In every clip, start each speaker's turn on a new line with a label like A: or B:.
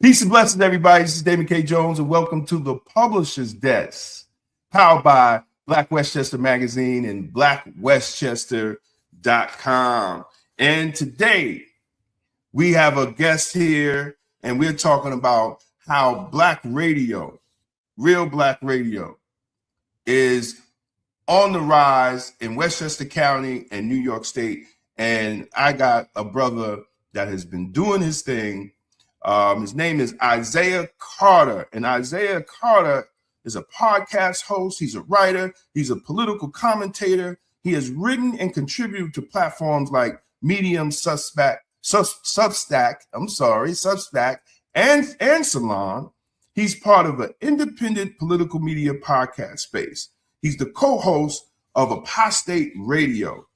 A: Peace and blessings, everybody. This is David K. Jones, and welcome to the Publisher's Desk, powered by Black Westchester Magazine and blackwestchester.com. And today, we have a guest here, and we're talking about how Black radio, real Black radio, is on the rise in Westchester County and New York State. And I got a brother that has been doing his thing. His name is Isaiah Carter, and Isaiah Carter is a podcast host. He's a writer. He's a political commentator. He has written and contributed to platforms like Medium, Substack, and Salon. He's part of an independent political media podcast space. He's the co-host of Apostate Radio,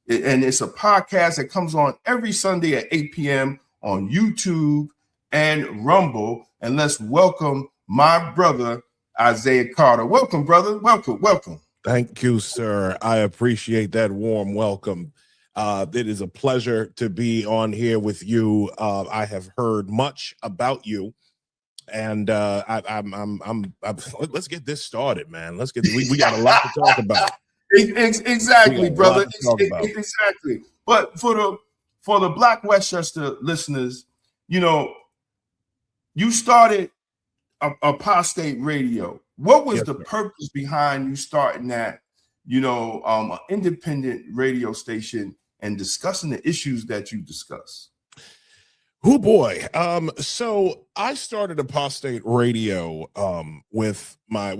A: and it's a podcast that comes on every Sunday at 8 p.m. on YouTube and Rumble. And let's welcome my brother, Isaiah Carter. Welcome, brother. Welcome.
B: Thank you, sir. I appreciate that warm welcome. It is a pleasure to be on here with you. I have heard much about you, and let's get this started, man. We got a lot to talk about.
A: Exactly, brother. Exactly. But for the Black Westchester listeners, you started Apostate Radio. What was the purpose behind you starting that, an independent radio station and discussing the issues that you discuss?
B: Oh boy. So I started Apostate Radio with my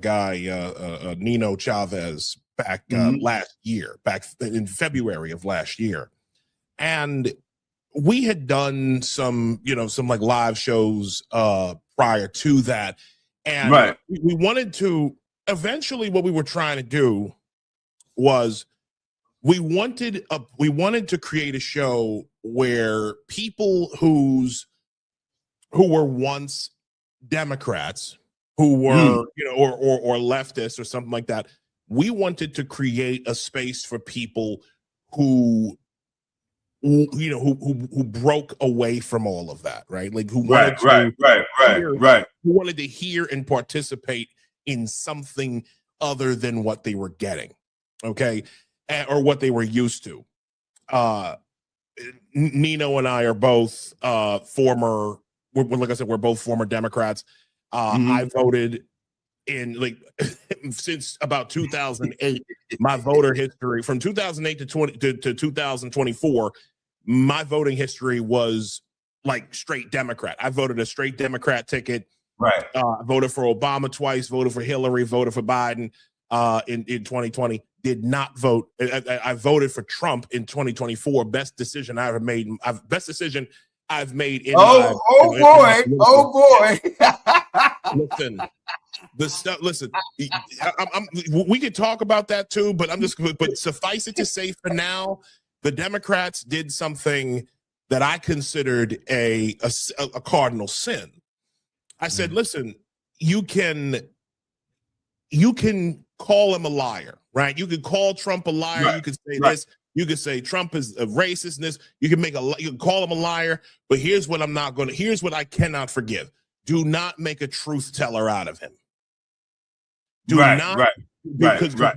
B: guy Nino Chavez back last year, back in February of last year. And we had done some like live shows prior to that. And we wanted to, eventually what we were trying to do was we wanted to create a show where people who were once Democrats, who were, or leftists or something like that, we wanted to create a space for people who broke away from all of that, right? Like who wanted who wanted to hear and participate in something other than what they were getting, okay, or what they were used to. Nino and I are both former. Like I said, we're both former Democrats. I voted in since about 2008. My voter history from 2008 to 2024. My voting history was like straight Democrat. I voted a straight Democrat ticket.
A: Right.
B: Voted for Obama twice, voted for Hillary, voted for Biden in 2020. Did not vote. I voted for Trump in 2024. Best decision I ever made. Best decision I've made in
A: boy.
B: Listen, the stuff. Listen, we could talk about that too, but but suffice it to say for now, the Democrats did something that I considered a cardinal sin. I said, listen, you can call him a liar, right? You can call Trump a liar. Right. You can say this. You can say Trump is a racist. This. You can call him a liar. But here's what here's what I cannot forgive. Do not make a truth teller out of him. Because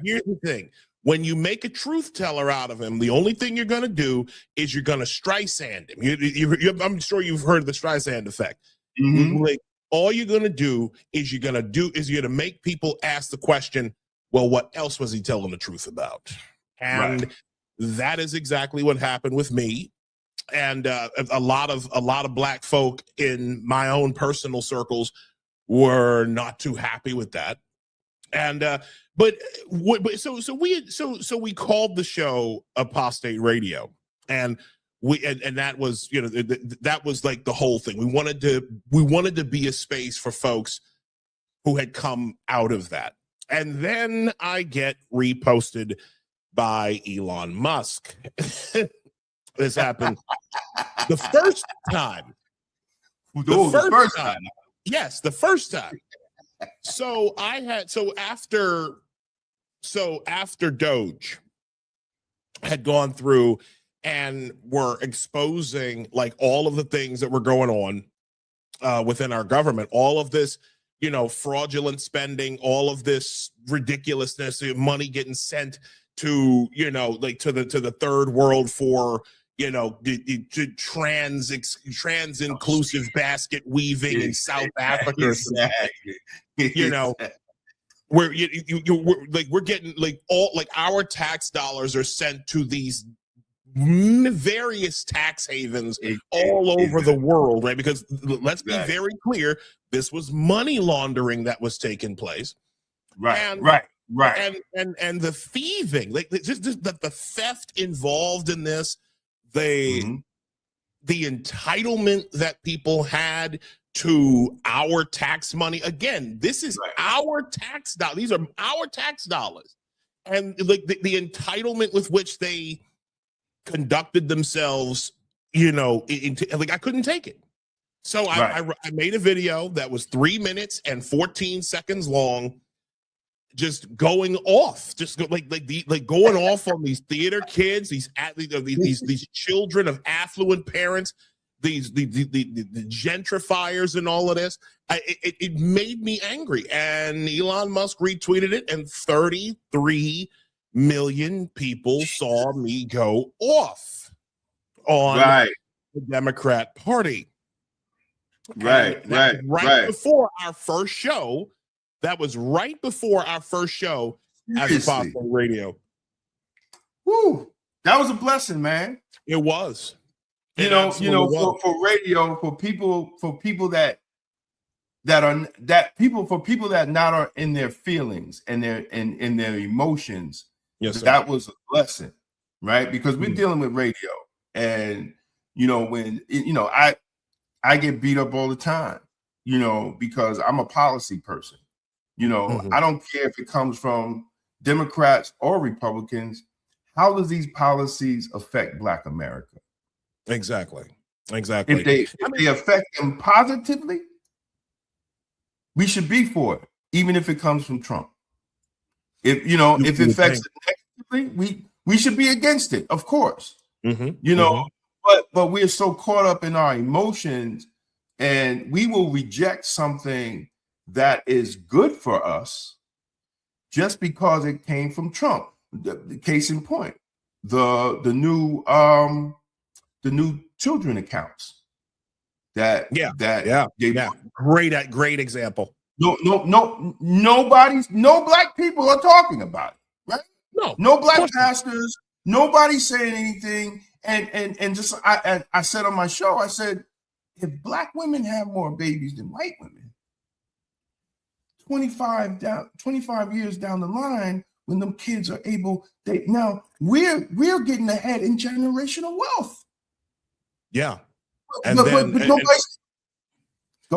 B: here's the thing. When you make a truth teller out of him, the only thing you're going to do is you're going to Streisand him. I'm sure you've heard of the Streisand effect. Mm-hmm. Like, all you're going to do is you're going to make people ask the question, well, what else was he telling the truth about? And that is exactly what happened with me. And a lot of Black folk in my own personal circles were not too happy with that. And so we called the show Apostate Radio, and that was that was like the whole thing. We wanted to be a space for folks who had come out of that. And then I get reposted by Elon Musk. This happened the first time. Yes, the first time. So after Doge had gone through and were exposing like all of the things that were going on within our government. All of this, fraudulent spending, all of this ridiculousness, money getting sent to, to the third world for, the trans inclusive basket weaving in South Africa. Where we're getting our tax dollars are sent to these various tax havens all over the world, right? Because let's be very clear, this was money laundering that was taking place,
A: right?
B: And the thieving, just the theft involved in this, the entitlement that people had to our tax money. Again, this is our tax dollars. These are our tax dollars, and the entitlement with which they conducted themselves, I couldn't take it. So I made a video that was 3 minutes and 14 seconds long, just going off, going off on these theater kids, these children of affluent parents, the gentrifiers and all of this. It made me angry, and Elon Musk retweeted it, and 33 million people saw me go off on the Democrat Party.
A: Right.
B: Before our first show. That was right before our first show at Apostate Radio.
A: Woo! That was a blessing, man.
B: It was.
A: For radio, for people that not are in their feelings and in their emotions.
B: Yes, sir.
A: That was a blessing, right? Because we're dealing with radio, and when I get beat up all the time, because I'm a policy person. I don't care if it comes from Democrats or Republicans. How does these policies affect Black America?
B: Exactly. If they affect them positively, we should be for it, even if it comes from Trump. If it affects it negatively, we should be against it, of course. But we're so caught up in our emotions, and we will reject something that is good for us just because it came from Trump. The case in point, the new children accounts. Great example.
A: No Black people are talking about it, right? No Black pastors, nobody saying anything. And just I said on my show, I said, if Black women have more babies than white women, 25 years down the line, when them kids are able, we're getting ahead in generational wealth.
B: Yeah.
A: Go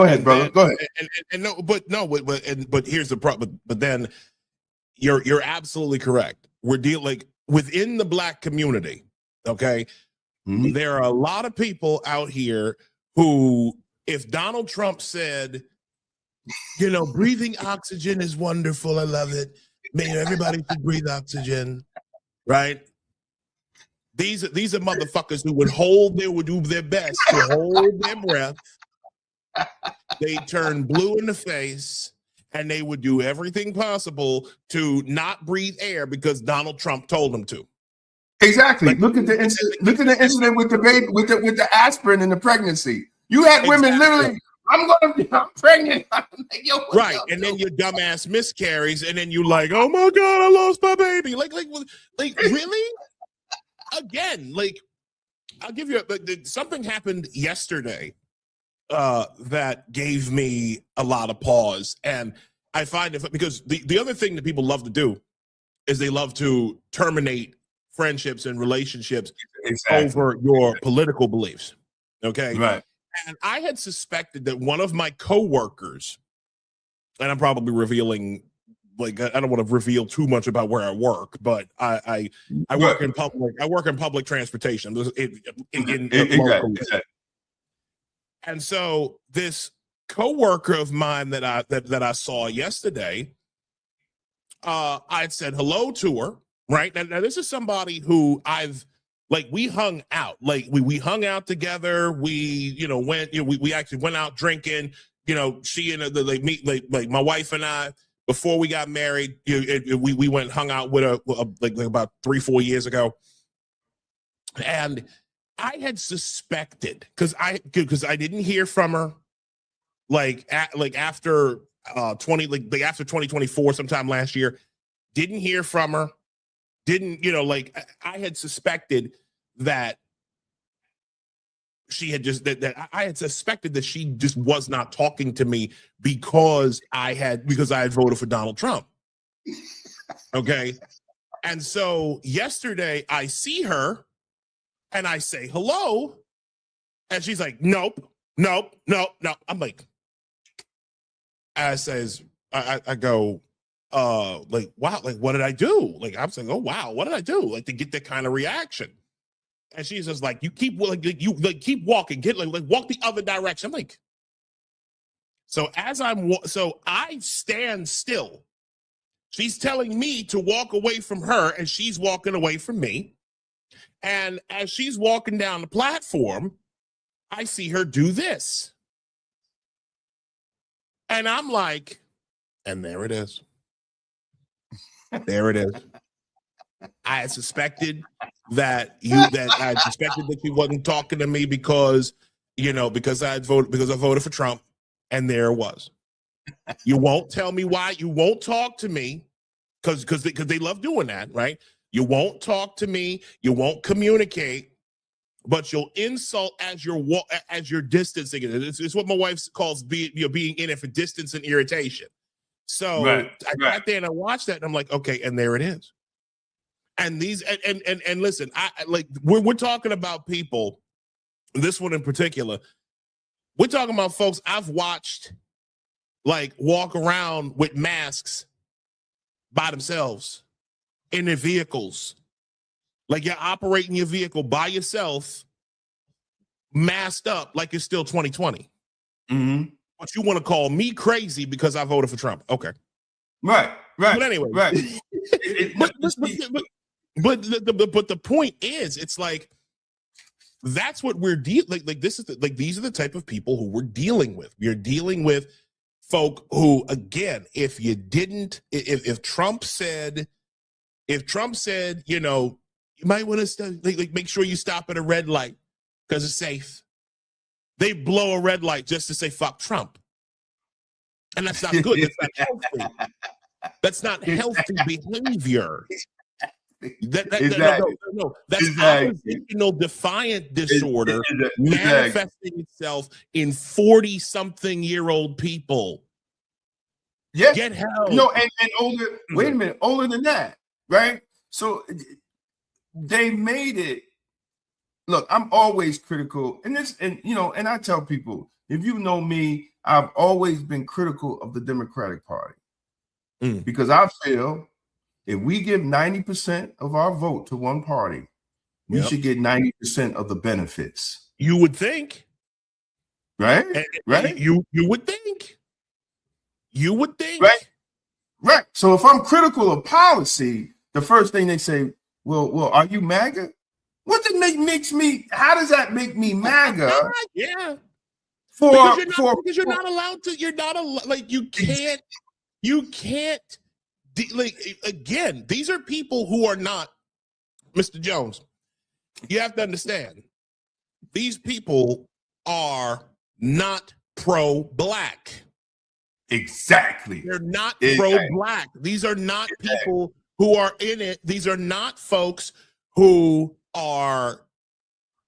A: ahead, brother. Go ahead.
B: But here's the problem. But then you're absolutely correct. We're dealing within the Black community. Okay. There are a lot of people out here who, if Donald Trump said, breathing oxygen is wonderful, I love it, man, everybody should breathe oxygen, right? These are motherfuckers who would do their best to hold their breath. They turn blue in the face, and they would do everything possible to not breathe air because Donald Trump told them to.
A: Exactly. Look at the incident with the baby, with the aspirin and the pregnancy. You had women literally, I'm pregnant.
B: Right. And then your dumbass miscarries, and then you oh my God, I lost my baby. Really? Again, I'll give you something happened yesterday that gave me a lot of pause. And I find it because the other thing that people love to do is they love to terminate friendships and relationships over your political beliefs. Okay.
A: Right.
B: And I had suspected that one of my coworkers, and I'm probably revealing, I don't want to reveal too much about where I work, but I work in public. I work in public transportation. And so this coworker of mine that I saw yesterday, I said hello to her. Right now, this is somebody who I've like we hung out, like we hung out together. We, we actually went out drinking, she and like my wife and I, before we got married, we went and hung out with her like about 3-4 years ago. And I had suspected, because I didn't hear from her after after 2024, sometime last year, didn't hear from her. I had suspected that she had just I had suspected that she just was not talking to me because I had voted for Donald Trump. Okay. And so yesterday I see her and I say hello, and she's like, nope. I'm like, I go, like, wow, like, what did I do? Like, I'm saying, oh, wow, what did I do? Like, to get that kind of reaction. And she's just like, you keep, keep walking, walk the other direction. I'm like, so I stand still. She's telling me to walk away from her, and she's walking away from me. And as she's walking down the platform, I see her do this. And I'm like, and there it is. There it is. I had suspected that she wasn't talking to me because I voted for Trump, and there it was. You won't tell me why. You won't talk to me because they love doing that, right? You won't talk to me. You won't communicate, but you'll insult as you're distancing it. It's what my wife calls being in it for distance and irritation. So I sat there and I watched that, and I'm like, okay, and there it is. And these and listen, we're talking about people, this one in particular. We're talking about folks I've watched walk around with masks by themselves in their vehicles. Like, you're operating your vehicle by yourself, masked up like it's still 2020.
A: Mm-hmm.
B: But you want to call me crazy because I voted for Trump. Okay.
A: Right.
B: But anyway.
A: Right.
B: But the point is, it's like, that's what we're dealing. These are the type of people who we're dealing with. We're dealing with folk who, again, if Trump said, you might want to make sure you stop at a red light because it's safe. They blow a red light just to say fuck Trump, and that's not good. That's not healthy. That's not healthy behavior. No. That's oppositional defiant disorder manifesting itself in 40-something-year-old people.
A: Yeah.
B: Get help.
A: And older. Wait a minute, older than that, right? So they made it. Look, I'm always critical, and I tell people, if you know me, I've always been critical of the Democratic Party because I feel if we give 90% of our vote to one party, we should get 90% of the benefits.
B: You would think,
A: right?
B: Right? You would think. You would think,
A: right. So if I'm critical of policy, the first thing they say, well, are you MAGA? What makes me? How does that make me MAGA?
B: Yeah.
A: Because
B: you're not allowed to. You're not you can't. You can't. Again, these are people who are not, Mr. Jones. You have to understand, these people are not pro-black.
A: Exactly.
B: They're not pro-black. These are not people who are in it. These are not folks who are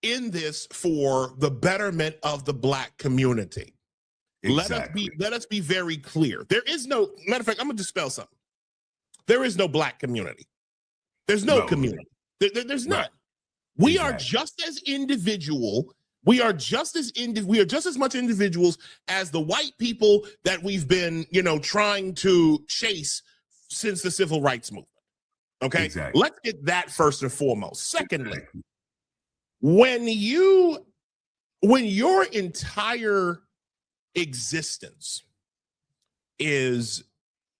B: in this for the betterment of the black community. Exactly. Let us be very clear. There is no, matter of fact, I'm gonna dispel something. There is no black community. There's no community. There's not. We are just as individual. We are just as much individuals as the white people that we've been, trying to chase since the civil rights movement. Okay, Let's get that first and foremost. Secondly, when your entire existence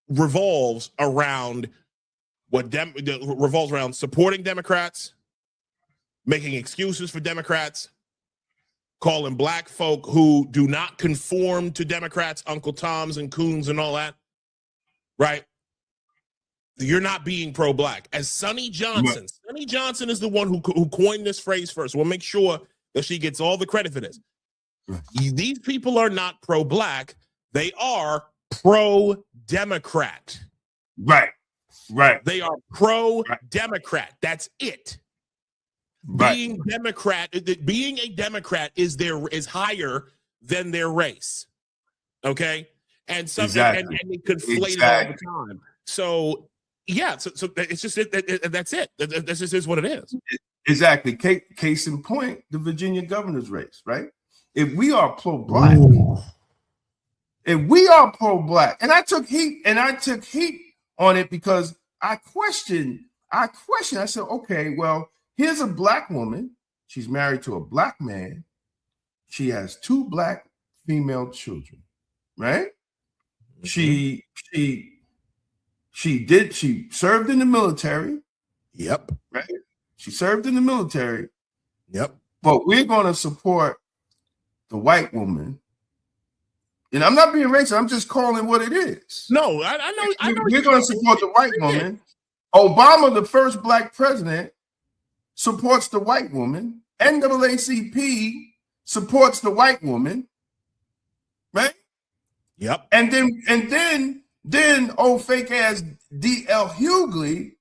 B: revolves around supporting Democrats, making excuses for Democrats, calling black folk who do not conform to Democrats, Uncle Toms and Coons and all that, right? You're not being pro-black. As Sonny Johnson is the one who coined this phrase first. We'll make sure that she gets all the credit for this. These people are not pro-black. They are pro-Democrat.
A: Right.
B: They are pro-Democrat. That's it.
A: Right.
B: Being a Democrat is higher than their race. Okay? And some
A: Exactly.
B: and they conflate it all the time. So yeah, so it's just that's it. This just is what it is.
A: Exactly. Case in point, the Virginia governor's race, right? If we are pro-black, and I took heat on it because I questioned. I said, okay, well, here's a black woman. She's married to a black man. She has 2 black female children, right? Mm-hmm. She served in the military.
B: Yep.
A: Right? She served in the military.
B: Yep.
A: But we're going to support the white woman. And I'm not being racist. I'm just calling what it is.
B: No, I know.
A: We're going to support the white woman. Obama, the first black president, supports the white woman. NAACP supports the white woman. Right?
B: Yep.
A: And then old fake ass D.L. Hughley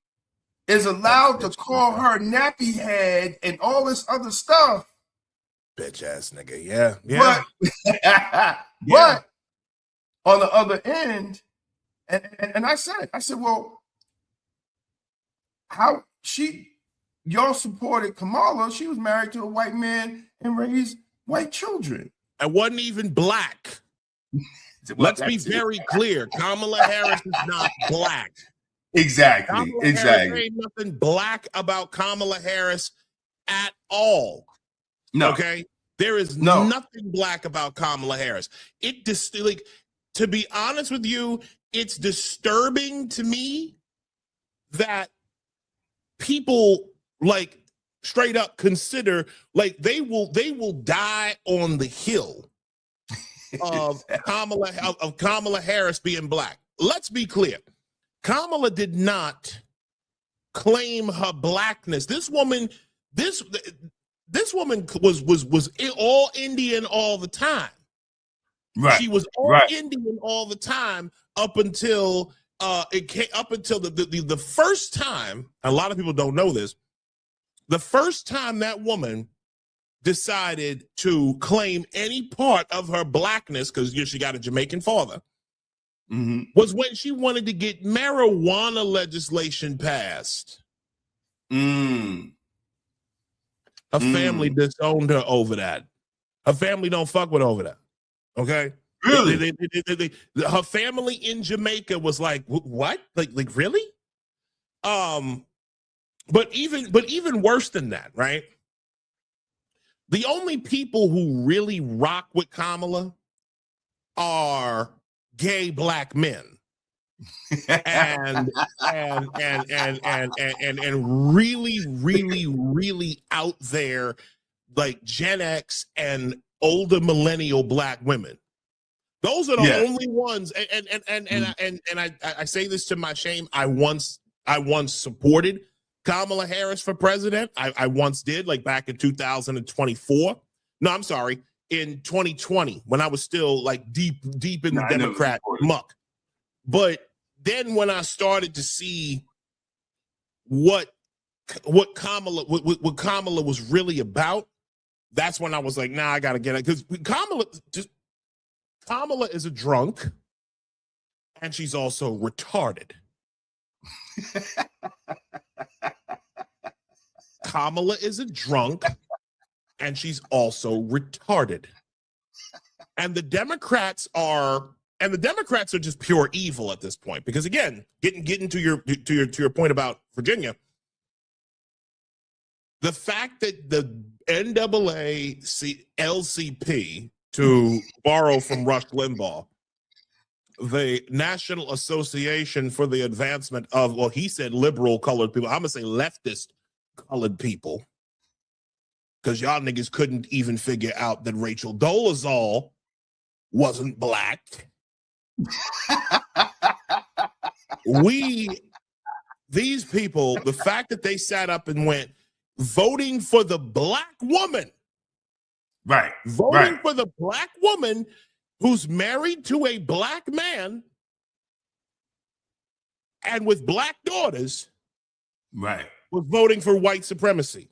A: is allowed to call her nappy head and all this other stuff.
B: Bitch ass nigga. Yeah.
A: But on the other end, and I said, well, how y'all supported Kamala? She was married to a white man and raised white children.
B: I wasn't even black. Let's be very clear. Kamala Harris is not black.
A: Exactly.
B: There ain't nothing black about Kamala Harris at all.
A: No.
B: Okay. There is nothing black about Kamala Harris. To be honest with you, it's disturbing to me that people straight up consider they will die on the hill of Kamala Harris being black. Let's be clear. Kamala did not claim her blackness. This woman was all Indian all the time.
A: Right.
B: She was all Indian all the time up until the first time. A lot of people don't know this. The first time that woman decided to claim any part of her blackness, because she got a Jamaican father, was when she wanted to get marijuana legislation passed. Her family disowned her over that. Her family don't fuck with over that. Okay?
A: Really?
B: Her family in Jamaica was like, what? Like really? But even worse than that, right? The only people who really rock with Kamala are gay black men. and really out there, like Gen X and older millennial black women. Those are the only ones. And I say this to my shame. I once supported Kamala Harris for president. I once did, back in 2024. No, I'm sorry, in 2020, when I was still deep in the Democrat muck. But then when I started to see what Kamala was really about, that's when I was like, nah, I gotta get it. Because Kamala is a drunk, and she's also retarded. Kamala is a drunk, and she's also retarded. And the Democrats are just pure evil at this point. Because again, getting to your point about Virginia, the fact that the NAACP, to borrow from Rush Limbaugh, the National Association for the Advancement of, well, he said liberal colored people. I'm going to say leftist colored people. because y'all niggas couldn't even figure out that Rachel Dolezal wasn't black. These people, the fact that they sat up and went voting for the black woman, voting for the black woman who's married to a black man and with black daughters, was voting for white supremacy.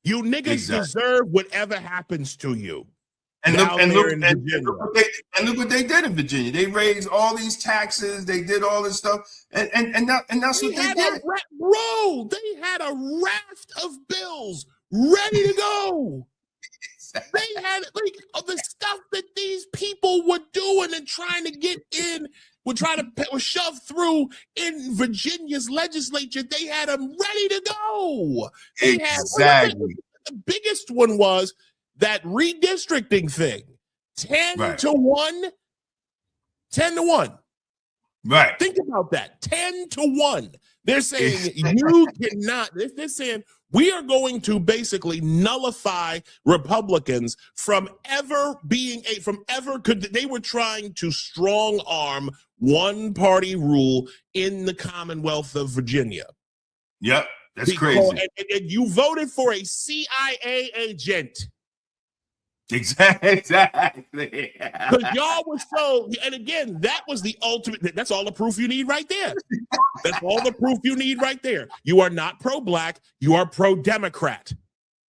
B: You niggas deserve whatever happens to you.
A: And look what they did in Virginia. They raised all these taxes. They did all this stuff, and that's what they did.
B: Bro, they had a raft of bills ready to go. They had like the stuff that these people were doing and trying to get in, was shoved through in Virginia's legislature. They had them ready to go. The biggest one was that redistricting thing, 10 to 1.
A: Right.
B: Think about that. 10 to 1. They're saying you cannot, they're saying we are going to basically nullify Republicans from ever they were trying to strong arm one party rule in the Commonwealth of Virginia.
A: Yep. That's crazy.
B: And you voted for a CIA agent.
A: Exactly.
B: Because y'all was so, and again, that was the ultimate. That's all the proof you need right there. That's all the proof you need right there. You are not pro-black. You are pro-Democrat.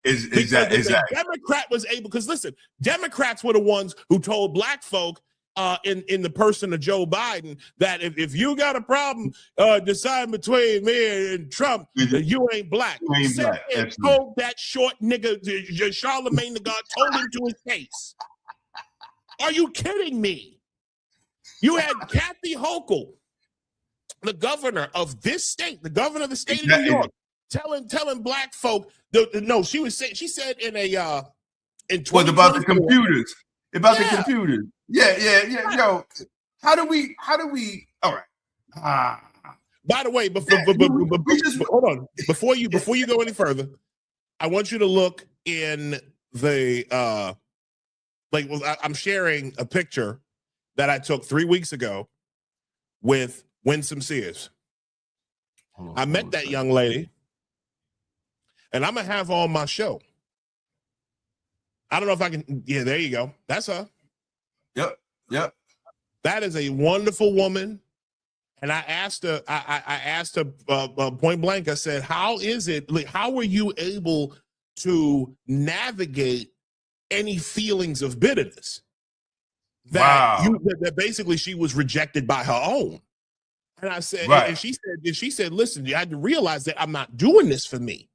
A: Exactly.
B: Democrat was able, because listen, Democrats were the ones who told black folk in the person of Joe Biden that if you got a problem deciding between me and Trump, you ain't black. Told that short nigga, Charlemagne the God, told him to his face. Are you kidding me? You had Kathy Hochul, the governor of this state, the governor of the state of New York, telling black folk. She said in a in
A: what about the computers? About the computers. Yeah. Yo, how do we? All right.
B: By the way, hold on. Before you go any further, I want you to look in the I'm sharing a picture that I took 3 weeks ago with Winsome Sears. I met that young lady, and I'm gonna have her on my show. I don't know if I can. Yeah, there you go. That's her.
A: Yep.
B: That is a wonderful woman. And I asked her, I asked her point blank, I said, how is it, like, how were you able to navigate any feelings of bitterness? That basically she was rejected by her own. And I said, and she said, listen, you had to realize that I'm not doing this for me.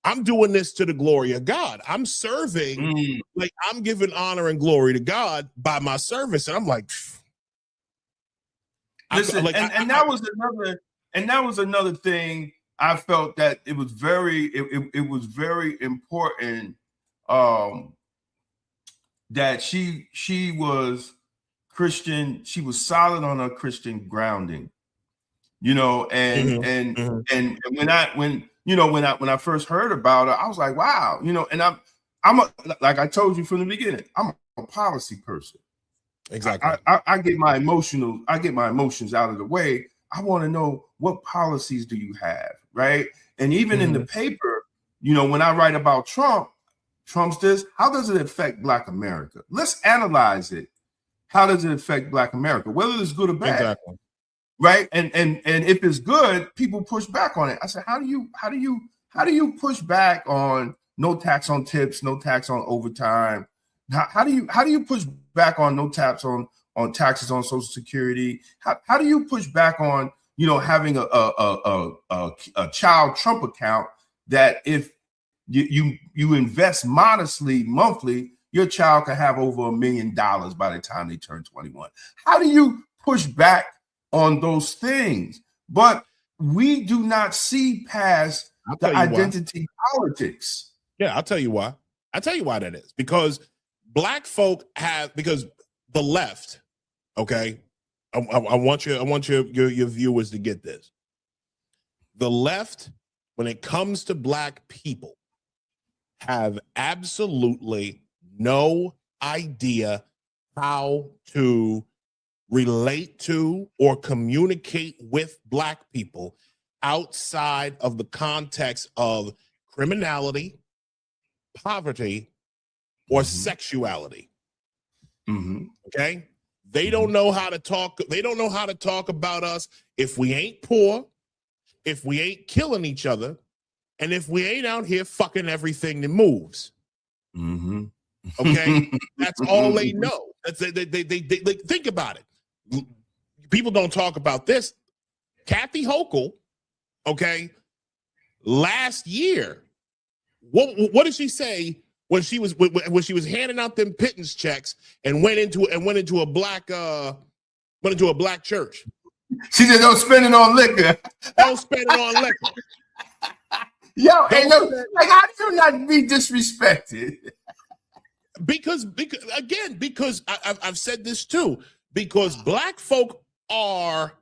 B: I'm doing this to the glory of God. I'm serving, like I'm giving honor and glory to God by my service. And I'm like,
A: listen, that was another thing. I felt that it was very important that she was Christian. She was solid on her Christian grounding, and when I first heard about her, I was like, wow, and I'm like I told you from the beginning, I'm a policy person.
B: Exactly.
A: I get my emotions out of the way. I want to know, what policies do you have, right? And even in the paper, when I write about Trump's this, how does it affect Black America? Let's analyze it. How does it affect Black America, whether it's good or bad? Exactly. Right. And if it's good, people push back on it. I said, how do you push back on no tax on tips, no tax on overtime? How do you push back on no tax on taxes on Social Security? How do you push back on having a child Trump account that if you invest modestly monthly, your child can have over $1 million by the time they turn 21? How do you push back on those things? But we do not see past the identity politics.
B: Yeah, I'll tell you why. I'll tell you why that is. Because Black folk because the left, okay, I want your viewers to get this. The left, when it comes to Black people, have absolutely no idea how to relate to or communicate with Black people outside of the context of criminality, poverty, or sexuality. Okay? They don't know how to talk. They don't know how to talk about us if we ain't poor, if we ain't killing each other, and if we ain't out here fucking everything that moves. Okay? That's all they know. That's, they think about it. People don't talk about this. Kathy Hochul, okay, last year, what did she say when she was handing out them pittance checks and went into a black church?
A: She said, "Don't spend it on liquor.
B: Don't spend it on liquor."
A: Yo, hey, no, like, how do you not be disrespected?
B: Because I've said this too. Because Black folk are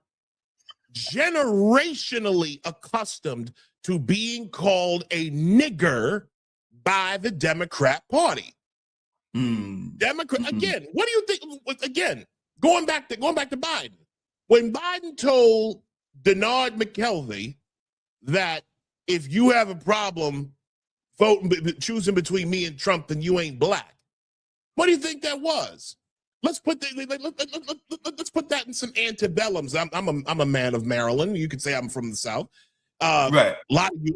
B: generationally accustomed to being called a nigger by the Democrat Party. Again, what do you think? Again, going back to Biden, when Biden told Denard McKelvey that if you have a problem choosing between me and Trump, then you ain't Black. What do you think that was? Let's put that in some antebellums. I'm a man of Maryland. You could say I'm from the South. Right. A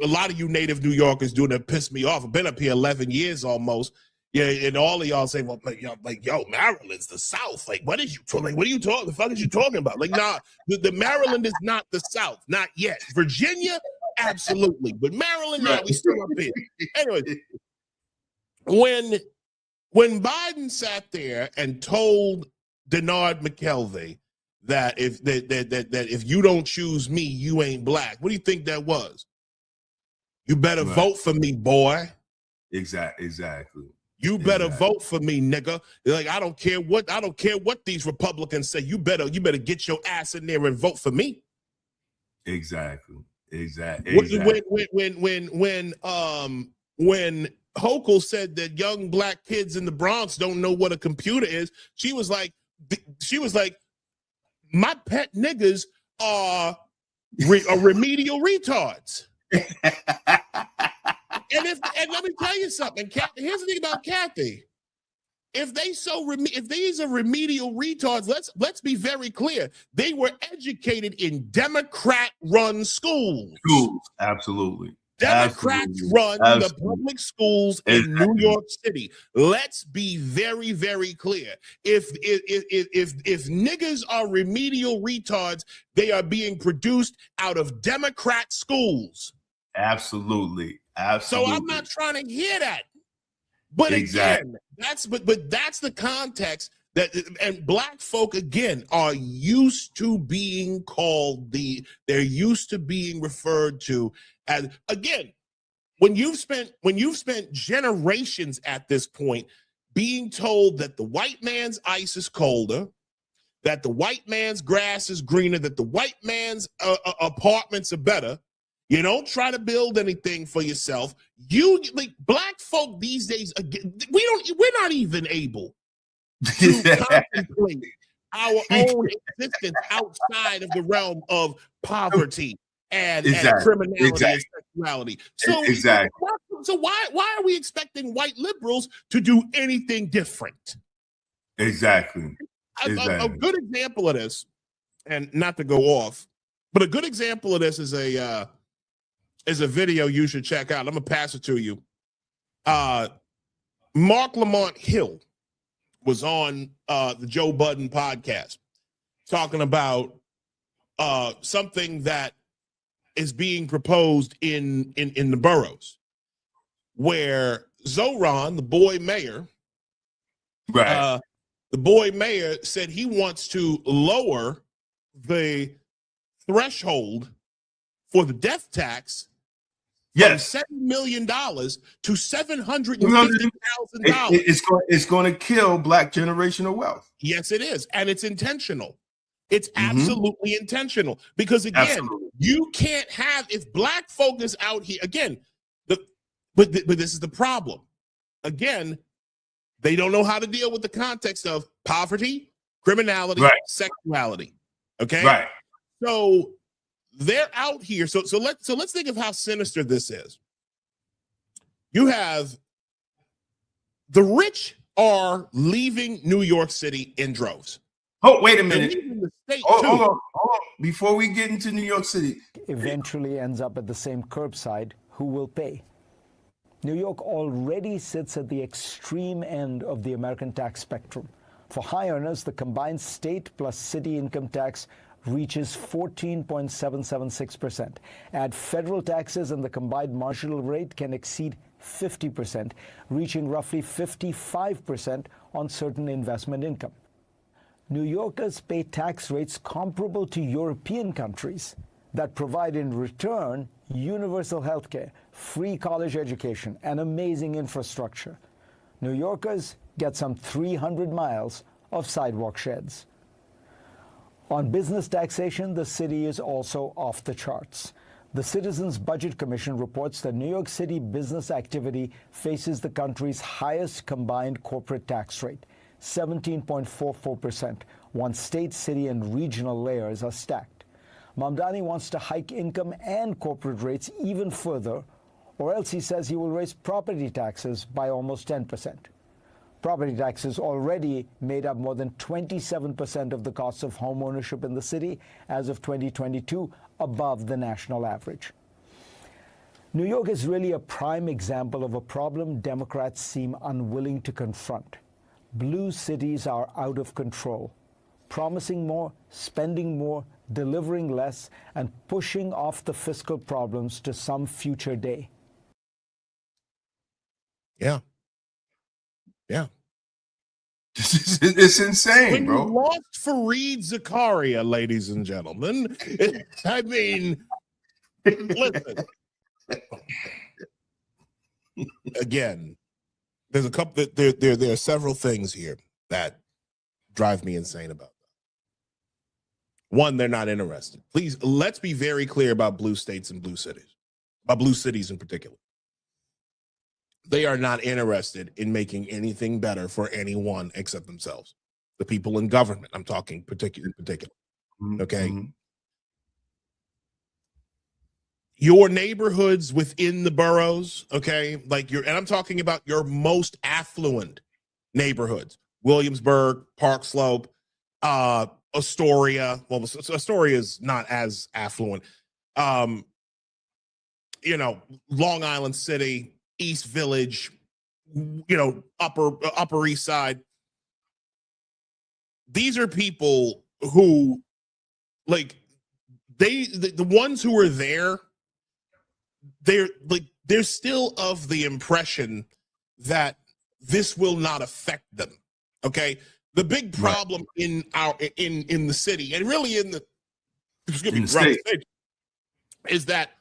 B: lot of you native New Yorkers doing that piss me off. I've been up here 11 years almost. Yeah, and all of y'all say, well, yo, Maryland's the South. Like, what are you talking? The fuck is you talking about? Like, nah, the Maryland is not the South, not yet. Virginia, absolutely, but Maryland, nah, we still up here. Anyway, when Biden sat there and told Denard McKelvey that if you don't choose me, you ain't Black, what do you think that was? You better vote for me, boy.
A: Exactly.
B: You better vote for me, nigga. Like, I don't care what these Republicans say. You better get your ass in there and vote for me.
A: Exactly.
B: When Hochul said that young Black kids in the Bronx don't know what a computer is, she was like, my pet niggas are remedial retards. And let me tell you something. Here's the thing about Kathy. If these are remedial retards, let's be very clear. They were educated in Democrat-run schools.
A: Absolutely.
B: Democrats run the public schools in New York City. Let's be very, very clear. If niggas are remedial retards, they are being produced out of Democrat schools.
A: Absolutely.
B: So I'm not trying to hear that. But again, that's the context and Black folk again are used to being called they're used to being referred to as, again, when you've spent generations at this point being told that the white man's ice is colder, that the white man's grass is greener, that the white man's apartments are better. You don't try to build anything for yourself. Black folk these days, again, we're not even able to contemplate our own existence outside of the realm of poverty and criminality and sexuality. So why are we expecting white liberals to do anything different?
A: Exactly.
B: A good example of this, and not to go off, but a good example of this is a video you should check out. I'm gonna pass it to you. Mark Lamont Hill was on the Joe Budden podcast talking about something that is being proposed in the boroughs, where Zoran, the boy mayor, said he wants to lower the threshold for the death tax from $7 million to $750,000.
A: It's going to kill Black generational wealth.
B: Yes, it is. And it's intentional. It's absolutely intentional. Because again, you can't have, if Black folk is out here, again, But this is the problem. Again, they don't know how to deal with the context of poverty, criminality, sexuality. Okay.
A: Right.
B: So they're out here. So let's think of how sinister this is. You have the rich are leaving New York City in droves.
A: Oh, wait a minute.
B: Hold
A: on. Before we get into New York City.
C: Eventually ends up at the same curbside, who will pay? New York already sits at the extreme end of the American tax spectrum. For high earners, the combined state plus city income tax reaches 14.776%. Add federal taxes and the combined marginal rate can exceed 50%, reaching roughly 55% on certain investment income. New Yorkers pay tax rates comparable to European countries that provide in return universal health care, free college education, and amazing infrastructure. New Yorkers get some 300 miles of sidewalk sheds. On business taxation, the city is also off the charts. The Citizens Budget Commission reports that New York City business activity faces the country's highest combined corporate tax rate, 17.44%, once state, city, and regional layers are stacked. Mamdani wants to hike income and corporate rates even further, or else he says he will raise property taxes by almost 10%. Property taxes already made up more than 27% of the cost of home ownership in the city as of 2022, above the national average. New York is really a prime example of a problem Democrats seem unwilling to confront. Blue cities are out of control, promising more, spending more, delivering less, and pushing off the fiscal problems to some future day.
B: Yeah.
A: It's insane,
B: when
A: bro.
B: You lost Fareed Zakaria, ladies and gentlemen. I mean, listen. Again, there's a couple. There are several things here that drive me insane about that. One, they're not interested. Please, let's be very clear about blue states and blue cities, about blue cities in particular. They are not interested in making anything better for anyone except themselves. The people in government, I'm talking in particular. Okay.
A: Mm-hmm.
B: Your neighborhoods within the boroughs, okay, like and I'm talking about your most affluent neighborhoods, Williamsburg, Park Slope, Astoria. Well, Astoria is not as affluent. Long Island City, East Village, Upper East Side. These are people who, like, the ones who are there, they're still of the impression that this will not affect them. Okay. The big problem in the city, and really in the state, is that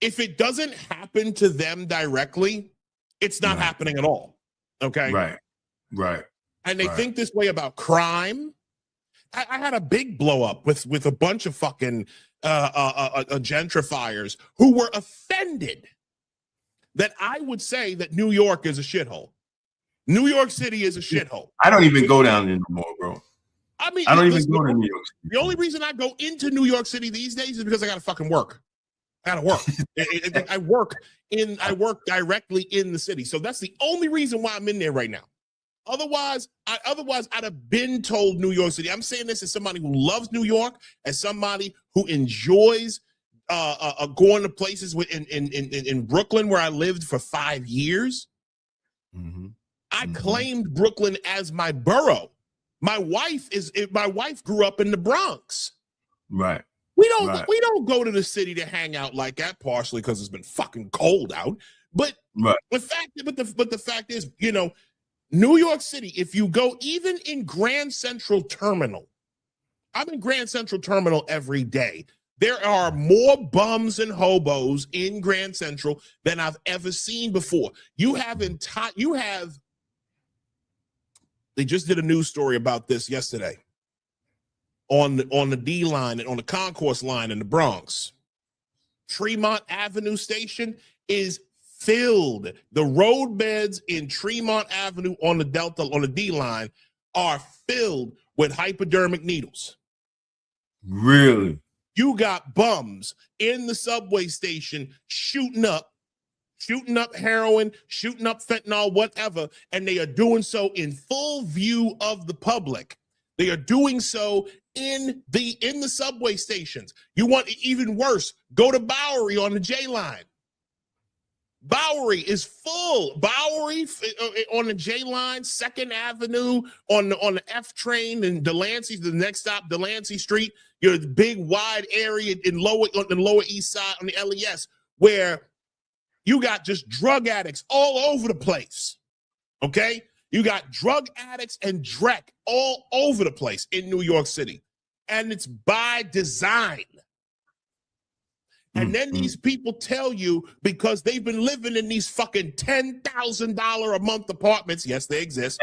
B: if it doesn't happen to them directly, it's not happening at all. Okay.
A: Right.
B: And they think this way about crime. I had a big blow up with a bunch of fucking gentrifiers who were offended that I would say that New York is a shithole. New York City is a shithole.
A: I don't even go down there no more, bro.
B: I mean,
A: I don't even go to New York City.
B: The only reason I go into New York City these days is because I gotta fucking work. I gotta work. I work directly in the city. So that's the only reason why I'm in there right now. Otherwise, I'd have been told New York City. I'm saying this as somebody who loves New York, as somebody who enjoys going to places in Brooklyn where I lived for 5 years.
A: Mm-hmm.
B: I claimed Brooklyn as my borough. My wife grew up in the Bronx.
A: Right.
B: We don't go to the city to hang out like that, partially because it's been fucking cold out. But the fact is, New York City, if you go even in Grand Central Terminal, I'm in Grand Central Terminal every day. There are more bums and hobos in Grand Central than I've ever seen before. They just did a news story about this yesterday on the D line and on the concourse line in the Bronx. Tremont Avenue Station is filled. The roadbeds in Tremont Avenue on the Delta, on the D line, are filled with hypodermic needles.
A: Really?
B: You got bums in the subway station shooting up heroin, shooting up fentanyl, whatever, and they are doing so in full view of the public. They are doing so in the subway stations. You want it even worse? Go to Bowery on the J line. Bowery is full. Bowery on the J line, 2nd Avenue, on the F train, and Delancey, the next stop, Delancey Street. Your big wide area on the Lower East Side on the LES, where you got just drug addicts all over the place. Okay? You got drug addicts and dreck all over the place in New York City. And it's by design. And then these people tell you, because they've been living in these fucking $10,000 a month apartments. Yes, they exist.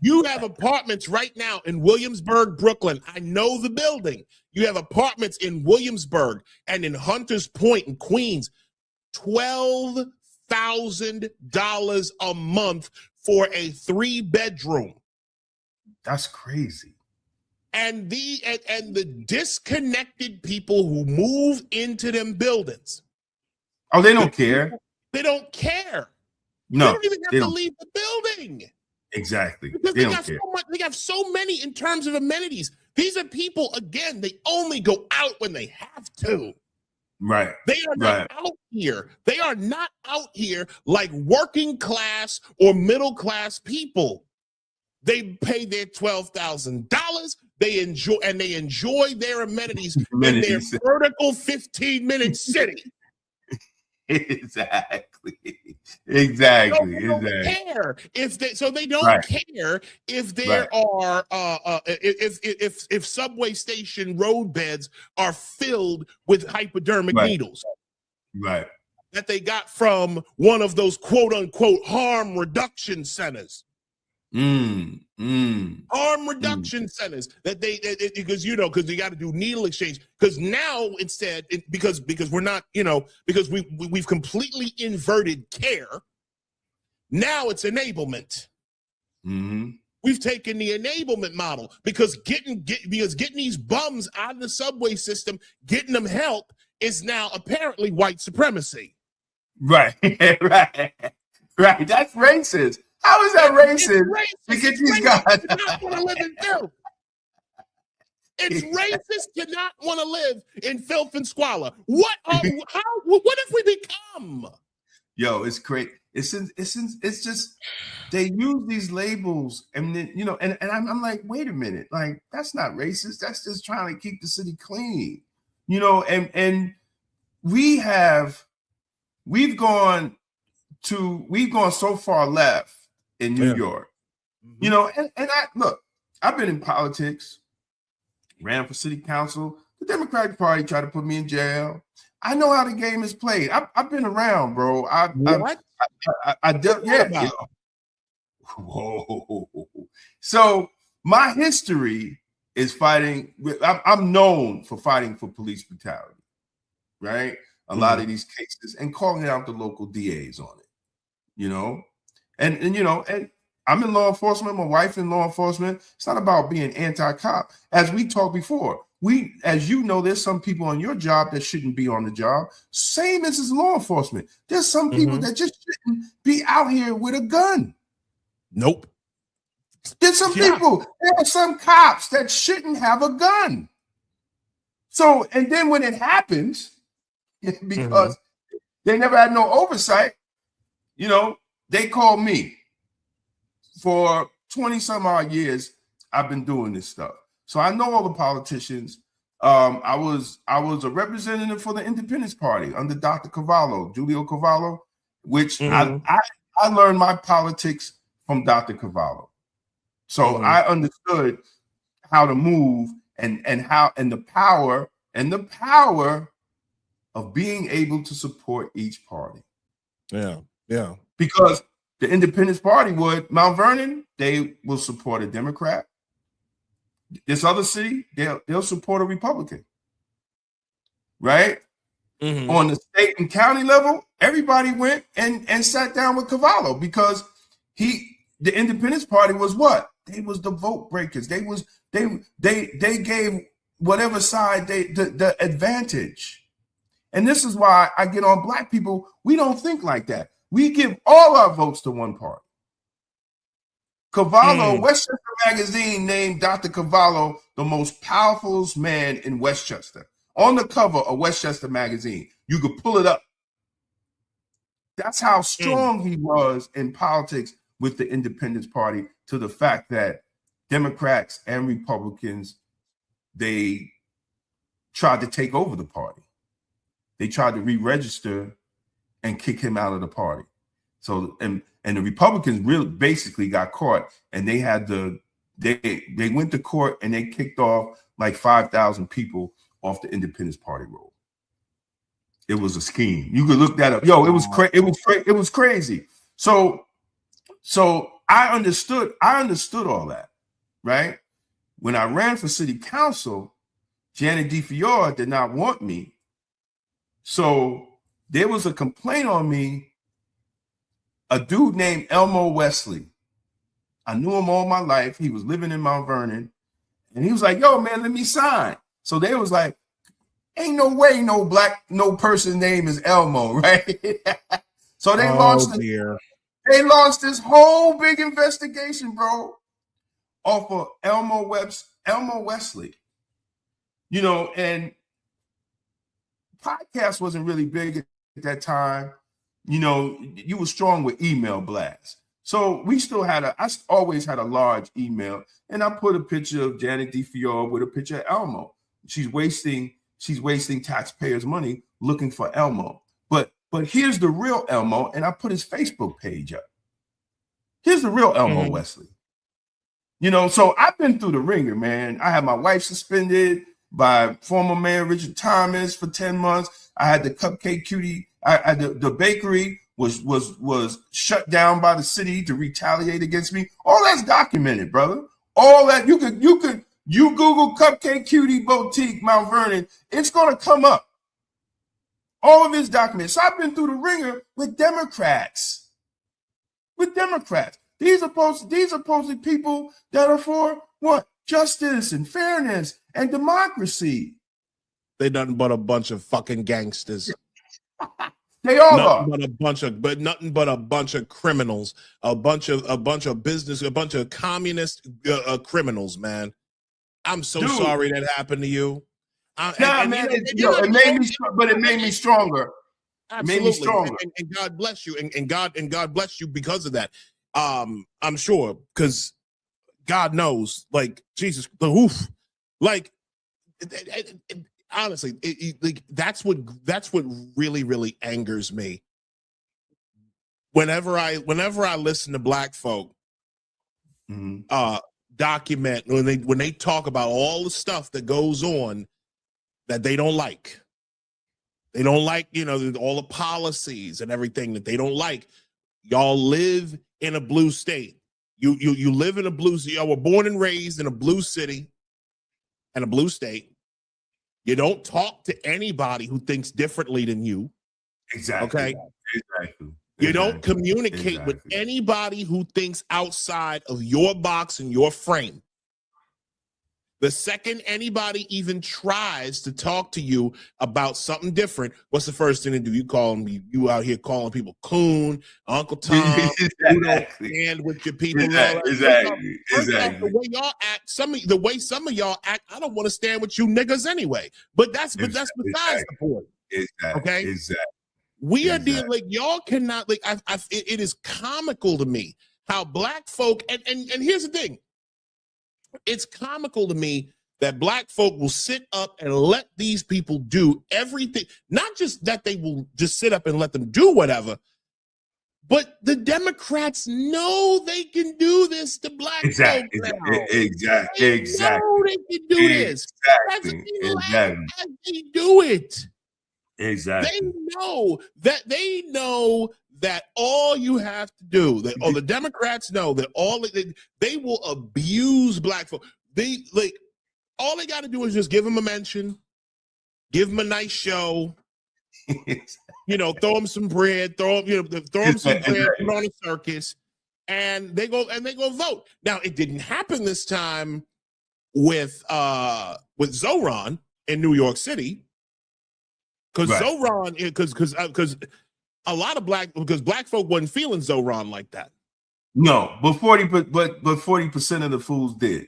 B: You have apartments right now in Williamsburg, Brooklyn. I know the building. You have apartments in Williamsburg and in Hunters Point in Queens. $12,000 a month for a 3-bedroom.
A: That's crazy.
B: And the disconnected people who move into them buildings.
A: Oh, they don't care.
B: They don't care.
A: No,
B: they don't even have to leave the building.
A: Exactly.
B: Because they got so much. They have so many in terms of amenities. These are people, again, they only go out when they have to.
A: Right.
B: They are not out here. They are not out here like working class or middle class people. They pay their $12,000. They enjoy their amenities in their vertical 15-minute city.
A: Exactly.
B: So they don't care if they. So they don't care if there are if subway station road beds are filled with hypodermic needles.
A: Right.
B: That they got from one of those quote unquote harm reduction centers. Harm reduction centers that because you got to do needle exchange, because now instead because we're not, because we've completely inverted care. Now it's enablement. We've taken the enablement model because getting these bums out of the subway system, getting them help, is now apparently white supremacy.
A: Right. Right. That's racist. How is that racist? To get these guys
B: to not want to live in filth. It's racist to not want to live in filth and squalor. What have we become?
A: Yo, it's great. It's just they use these labels, and then and I'm like, wait a minute, like that's not racist. That's just trying to keep the city clean, and we've gone so far left in New York, and I've been in politics, ran for city council. The Democratic Party tried to put me in jail. I know how the game is played. I've been around, bro. Whoa. So my history is fighting. I'm known for fighting for police brutality, right? A lot of these cases, and calling out the local DAs on it, and I'm in law enforcement. My wife in law enforcement. It's not about being anti-cop. As we talked before, as there's some people on your job that shouldn't be on the job. Same as law enforcement. There's some people that just shouldn't be out here with a gun.
B: Nope.
A: There's some people. There are some cops that shouldn't have a gun. So, and then when it happens, because they never had no oversight, they call me. For 20 some odd years, I've been doing this stuff. So I know all the politicians. I was a representative for the Independence Party under Dr. Julio Cavallo, which I learned my politics from Dr. Cavallo. So I understood how to move and the power of being able to support each party.
B: Yeah.
A: Because the Independence Party Mount Vernon, they will support a Democrat. This other city, they'll support a Republican. Right? On the state and county level, everybody went and sat down with Cavallo because the Independence Party was what? They was the vote breakers. They gave whatever side the advantage. And this is why I get on black people. We don't think like that. We give all our votes to one party. Cavallo, Westchester Magazine named Dr. Cavallo the most powerful man in Westchester. On the cover of Westchester Magazine. You could pull it up. That's how strong he was in politics with the Independence Party, to the fact that Democrats and Republicans, they tried to take over the party. They tried to re-register and kick him out of the party. So, and the Republicans really basically got caught, and they had they went to court and they kicked off like 5,000 people off the Independence Party roll. It was a scheme. You could look that up. Yo, it was crazy. So I understood all that, right? When I ran for city council, Janet DeFiore did not want me. So there was a complaint on me, a dude named Elmo Wesley. I knew him all my life. He was living in Mount Vernon. And he was like, yo, man, let me sign. So they was like, ain't no way no person's name is Elmo, right? So they launched this whole big investigation, bro, off of Elmo Wesley. You know, and podcast wasn't really big at that time. You know, you were strong with email blasts. So we still I always had a large email, and I put a picture of Janet DeFiore with a picture of Elmo. She's wasting taxpayers' money looking for Elmo. But here's the real Elmo, and I put his Facebook page up. Here's the real Elmo Wesley. You know, so I've been through the ringer, man. I had my wife suspended by former Mayor Richard Thomas for 10 months. I had the Cupcake Cutie. The bakery was shut down by the city to retaliate against me. All that's documented, brother. All that you Google Cupcake Cutie Boutique Mount Vernon, it's gonna come up. All of his documents. So I've been through the ringer with Democrats. These opposing people that are for what? Justice and fairness and democracy.
B: They nothing but a bunch of fucking gangsters.
A: They all are.
B: Nothing but a bunch of criminals, a bunch of business, a bunch of communist criminals, man. I'm so sorry that happened to you.
A: It made me stronger.
B: Absolutely.
A: It made me stronger.
B: And God bless you. And God bless you because of that. I'm sure, because God knows, like, Jesus, the oof, like, honestly, like, that's what really, really angers me. Whenever I listen to black folk document, when they talk about all the stuff that goes on that they don't like. They don't like, you know, all the policies and everything that they don't like. Y'all live in a blue state. You live in a blue city. Y'all were born and raised in a blue city and a blue state. You don't talk to anybody who thinks differently than you.
A: Exactly.
B: Okay.
A: Exactly.
B: You don't communicate with anybody who thinks outside of your box and your frame. The second anybody even tries to talk to you about something different, what's the first thing to do? You call them, you out here calling people coon, Uncle Tom,
A: exactly.
B: And with your people.
A: Exactly.
B: The way y'all act, the way some of y'all act, I don't want to stand with you niggas anyway. But that's besides the point.
A: Exactly.
B: Okay.
A: Exactly.
B: We are dealing, like, y'all cannot, like, it is comical to me how black folk, and here's the thing. It's comical to me that black folk will sit up and let these people do everything. Not just that they will just sit up and let them do whatever, but the Democrats know they can do this to black folk now.
A: Exactly.
B: They know they can do this.
A: Exactly.
B: As they do it.
A: Exactly.
B: They know that all you have to do, the Democrats know that they will abuse black folk. All they got to do is just give them a mention, give them a nice show, throw them some bread, throw them some bread, put on a circus, and they go vote. Now, it didn't happen this time with Zoran in New York City, because Zoran, because a lot of black folk wasn't feeling Zoran like that.
A: No, but 40% of the fools did.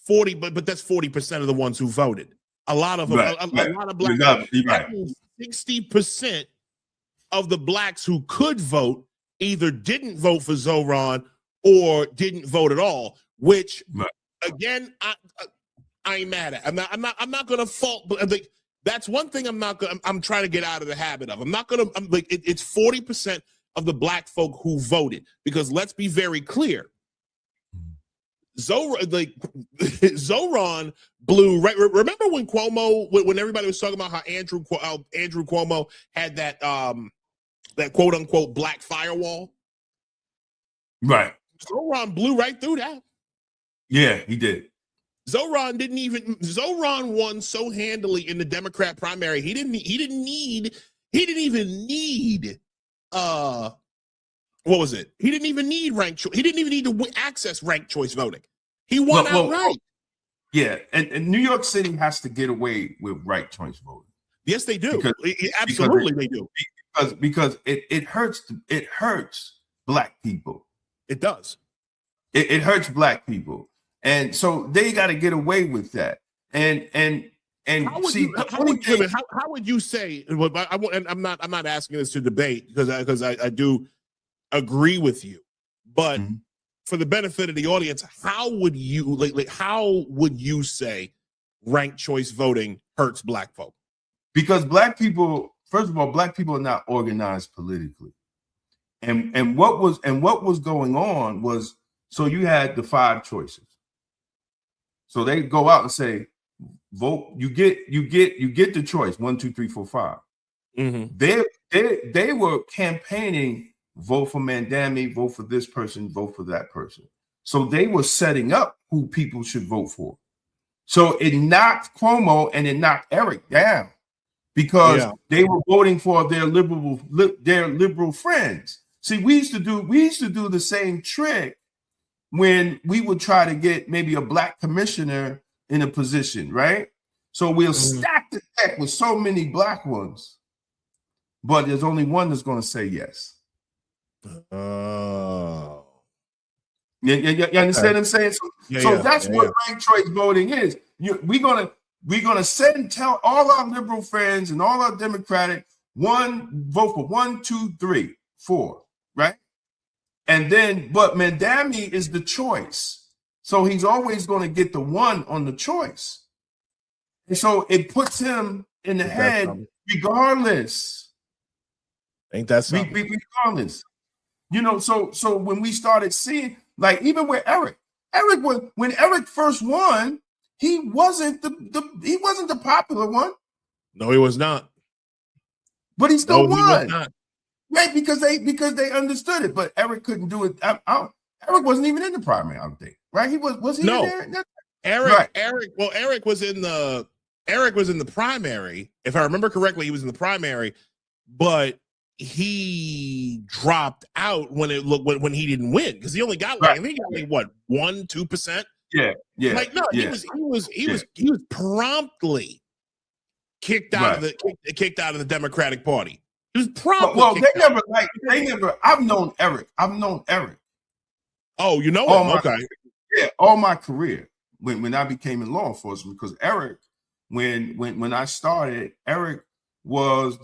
B: 40, but that's 40% of the ones who voted. A lot of them, a lot of black. That means 60% of the blacks who could vote either didn't vote for Zoran or didn't vote at all. Which, again, I ain't mad at. I'm not gonna fault, but that's one thing I'm trying to get out of the habit of. I'm like, it's 40% of the black folk who voted, because let's be very clear. Zoran blew, right? Remember when Cuomo, when everybody was talking about how Andrew Cuomo had that quote unquote black firewall?
A: Right.
B: Zoran blew right through that.
A: Yeah, he did.
B: Zoran won so handily in the Democrat primary. He didn't even need what was it? He didn't even need he didn't even need to access ranked choice voting. He won outright.
A: Yeah, and New York City has to get away with ranked choice voting.
B: Yes, they do. Absolutely, they do.
A: Because it hurts black people.
B: It does.
A: It hurts black people, and so they got to get away with that. And how
B: would you say? Well, I'm not asking this to debate, because I do agree with you, but for the benefit of the audience, how would you say ranked choice voting hurts black folk?
A: Because black people, first of all, black people are not organized politically, and what was going on was, so you had the 5 choices, so they go out and say, vote. You get the choice 1, 2, 3, 4, 5. They were campaigning. Vote for Mandami, vote for this person, vote for that person. So they were setting up who people should vote for. So it knocked Cuomo and it knocked Eric down, because they were voting for their liberal friends. See, we used to do the same trick when we would try to get maybe a black commissioner in a position, right? So we'll stack the deck with so many black ones, but there's only one that's going to say yes.
B: Oh,
A: you understand what I'm saying? So that's what ranked choice voting is. We're gonna tell all our liberal friends and all our Democratic vote for 1, 2, 3, 4, right? And then, but Mandami is the choice, so he's always going to get the 1 on the choice, and so it puts him in the head regardless.
B: Ain't that something?
A: Regardless. So when we started seeing, like, even with Eric when Eric first won, he wasn't the popular one.
B: No, he was not.
A: But he still won, right? Because they understood it. But Eric couldn't do it. Eric wasn't even in the primary, I don't think. Right? He was he
B: no.
A: there?
B: Eric was in the primary. If I remember correctly, he was in the primary, but he dropped out when he didn't win, because he only got I think he got like what, 1-2%. Yeah. Like, no, he was promptly kicked out of the Democratic Party. He was promptly.
A: Well, they never. I've known Eric.
B: Oh, you know him? Okay.
A: Yeah, all my career when I became in law enforcement, because Eric, when I started, Eric was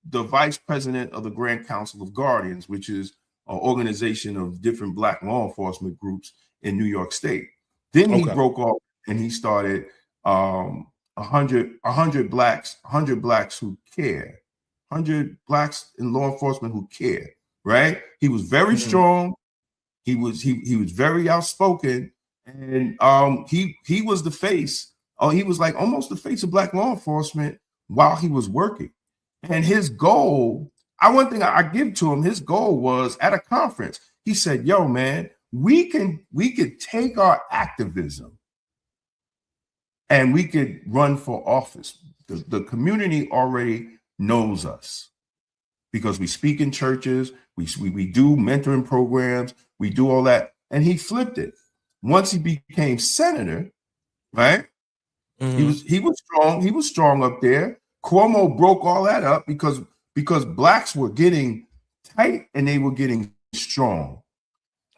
A: the vice president of the Grand Council of Guardians, which is an organization of different black law enforcement groups in New York State. Then he broke off and he started 100 blacks who care, 100 blacks in law enforcement who care. Right? He was very strong. He was very outspoken, and he was the face. He was like almost the face of black law enforcement while he was working. And his goal, one thing I give to him, his goal was, at a conference, he said, "Yo, man, we could take our activism and we could run for office. The community already knows us. because we speak in churches, we do mentoring programs, we do all that. And he flipped it. Once he became senator, right?
B: Mm-hmm.
A: He was strong up there. Cuomo broke all that up because blacks were getting tight and they were getting strong.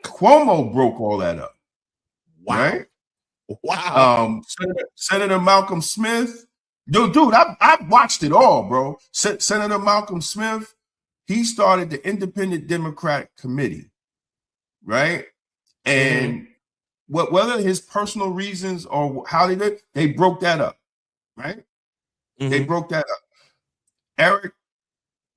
A: Cuomo broke all that up.
B: Wow.
A: Right?
B: Wow.
A: Senator Malcolm Smith. Yo, dude, I've watched it all, bro. Senator Malcolm Smith, he started the Independent Democratic Committee, right? And whether his personal reasons or how they did, they broke that up, right? They broke that up. Eric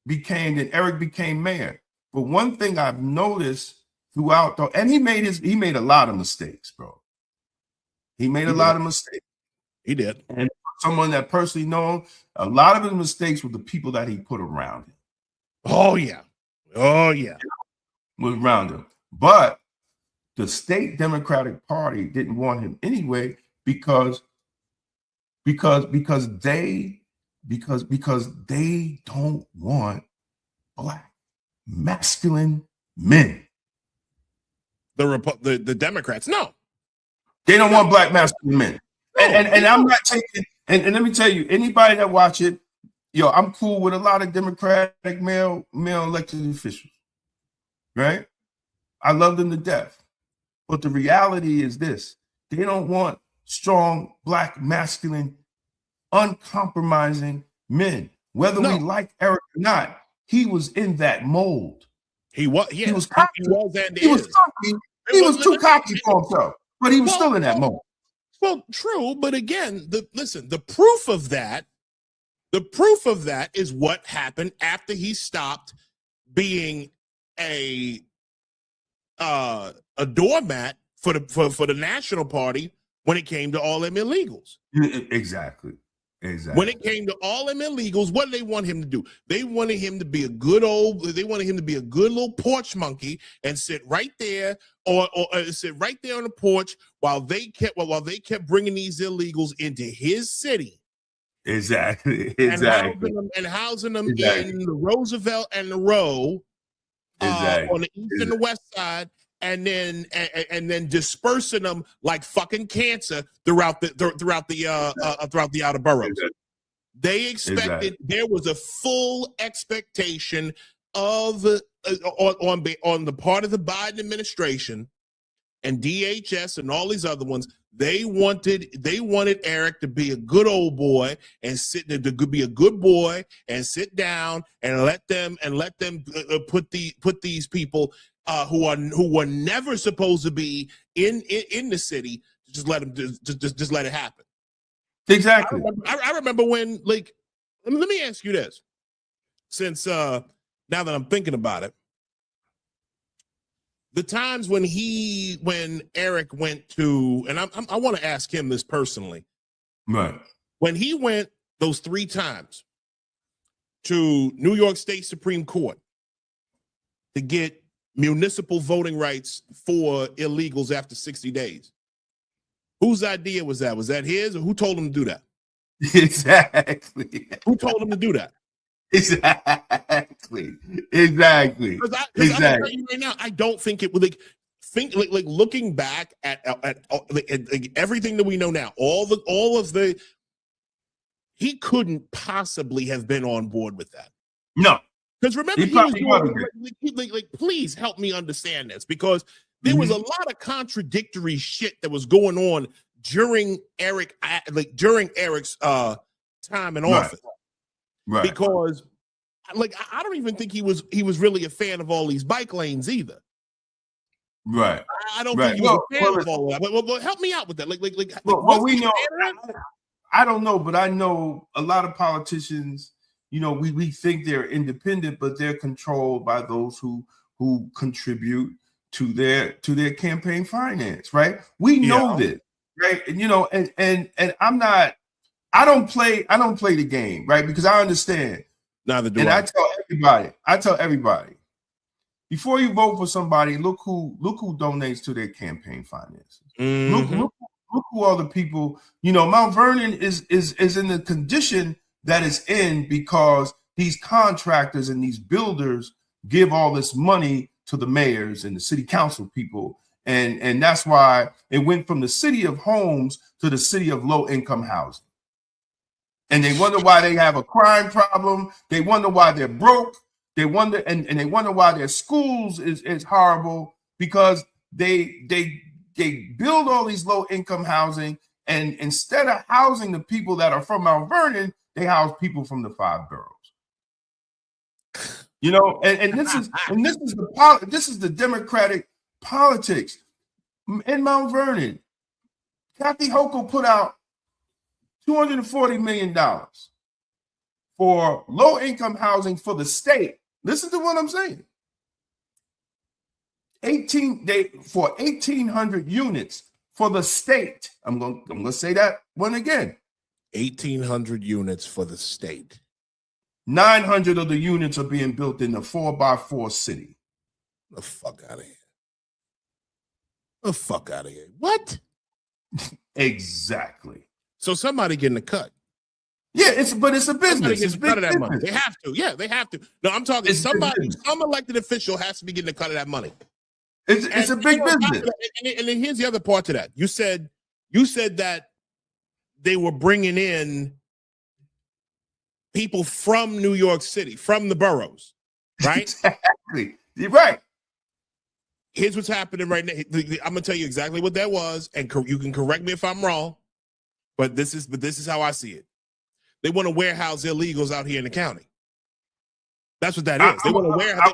A: became mayor. But one thing I've noticed throughout, and he made a lot of mistakes, bro. He made a lot of mistakes.
B: He did.
A: And someone that personally known, a lot of his mistakes were the people that he put around him.
B: Oh yeah.
A: Was around him. But the state Democratic Party didn't want him anyway because they don't want black masculine men.
B: The Democrats, no.
A: They don't want black masculine men. And I'm not taking, and let me tell you, anybody that watch it, yo, I'm cool with a lot of Democratic male elected officials, right? I love them to death. But the reality is this: they don't want strong, black, masculine, uncompromising men. Whether we like Eric or not, he was in that mold.
B: He was. Yes,
A: he was cocky. He was cocky. He was too cocky for himself, but he was still in that mold.
B: Well, true, but again, the proof of that is what happened after he stopped being a doormat for the National Party when it came to all them illegals.
A: Exactly.
B: When it came to all them illegals, what did they want him to do? They wanted him to be a good little porch monkey and sit right there or sit right there on the porch while they kept bringing these illegals into his city.
A: Exactly.
B: And housing them in the Roosevelt and the Row on the east and the west side. And then dispersing them like fucking cancer throughout the outer boroughs. They expected there was a full expectation of on the part of the Biden administration and DHS and all these other ones. They wanted Eric to be a good old boy and be a good boy and sit down and let them put these people who were never supposed to be in the city, just let it happen.
A: Exactly.
B: I remember when, like, let me ask you this, since now that I'm thinking about it, the times when Eric went to, and I want to ask him this personally,
A: right?
B: When he went those 3 times to New York State Supreme Court to get municipal voting rights for illegals after 60 days. Whose idea was that? Was that his, or who told him to do that?
A: Exactly.
B: Who told him to do that?
A: Exactly.
B: Because I'm telling you right now, I don't think it would like looking back at everything that we know now, all of the, he couldn't possibly have been on board with that.
A: No.
B: Because remember, he was doing, please help me understand this, because there was a lot of contradictory shit that was going on during Eric's time in office.
A: Right.
B: Because I don't even think he was really a fan of all these bike lanes either.
A: Right.
B: I don't think he was a fan of all of that. But help me out with that.
A: We know. I don't know, but I know a lot of politicians. You know, we think they're independent, but they're controlled by those who contribute to their campaign finance, right? We know this, right? And you know, and I don't play the game, right? Because I understand.
B: Neither do
A: I. And I tell everybody, before you vote for somebody, look who donates to their campaign finances.
B: Mm-hmm.
A: Look who are the people. You know, Mount Vernon is in the condition that it's in because these contractors and these builders give all this money to the mayors and the city council people. And that's why it went from the city of homes to the city of low-income housing. And they wonder why they have a crime problem. They wonder why they're broke. They wonder, and they wonder why their schools is horrible, because they build all these low-income housing, and instead of housing the people that are from Mount Vernon, they house people from the 5 boroughs. You know, and this is the Democratic politics in Mount Vernon. Kathy Hochul put out $240 million for low-income housing for the state. Listen to what I'm saying. 1,800 units for the state. I'm going to say that one again.
B: 1,800 units for the state.
A: 900 of the units are being built in the 4x4 city.
B: The fuck out of here. The fuck out of here. What?
A: Exactly.
B: So somebody getting a cut.
A: Yeah, but it's a business. It's
B: cut of that money. They have to. Yeah, they have to. No, I'm talking some elected official has to be getting a cut of that money.
A: It's a big business.
B: And then here's the other part to that. You said that they were bringing in people from New York City, from the boroughs, right?
A: Exactly. You're right.
B: Here's what's happening right now. I'm gonna tell you exactly what that was, and you can correct me if I'm wrong. But this is how I see it. They want to warehouse illegals out here in the county. That's what that is. They want to warehouse.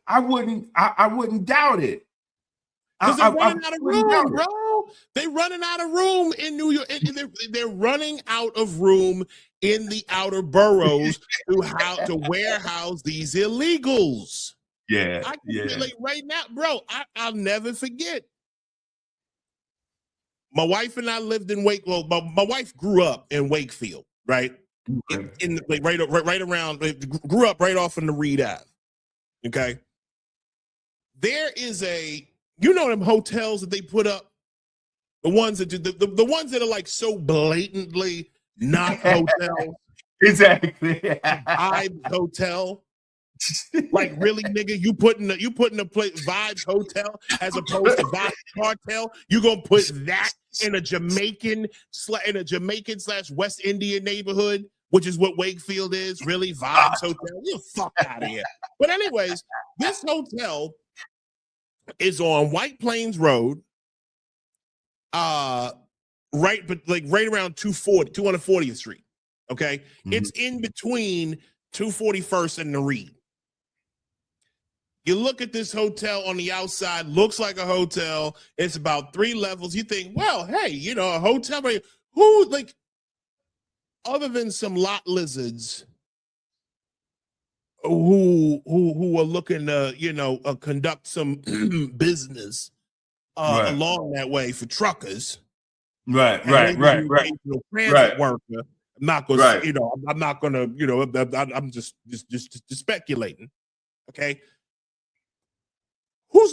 A: I wouldn't doubt it.
B: Because they're running out of room, bro. They're running out of room in New York. They're running out of room in the outer boroughs to warehouse these illegals.
A: Yeah,
B: like right now, bro. I'll never forget. My wife and I lived in Wakefield. My wife grew up in Wakefield, right? Right around. Grew up right off in the Reed Ave. Okay. There is them hotels that they put up, the ones that the ones that are like so blatantly not hotels.
A: Exactly.
B: Vibes Hotel. Like, really, nigga, you putting a place Vibes Hotel as opposed to Vibes Cartel. You gonna put that in a Jamaican / West Indian neighborhood, which is what Wakefield is, really? Vibes Hotel. Get the fuck out of here. But anyways, this hotel is on White Plains Road, right around 240th Street. Okay, It's in between 241st and the Reed. You look at this hotel on the outside, looks like a hotel. It's about 3 levels. You think, well, hey, a hotel. Who, like, other than some lot lizards who are looking to, conduct some business along that way for truckers. Right. Transit worker. I'm not going to, I'm not going to, I'm just speculating. Okay. Who's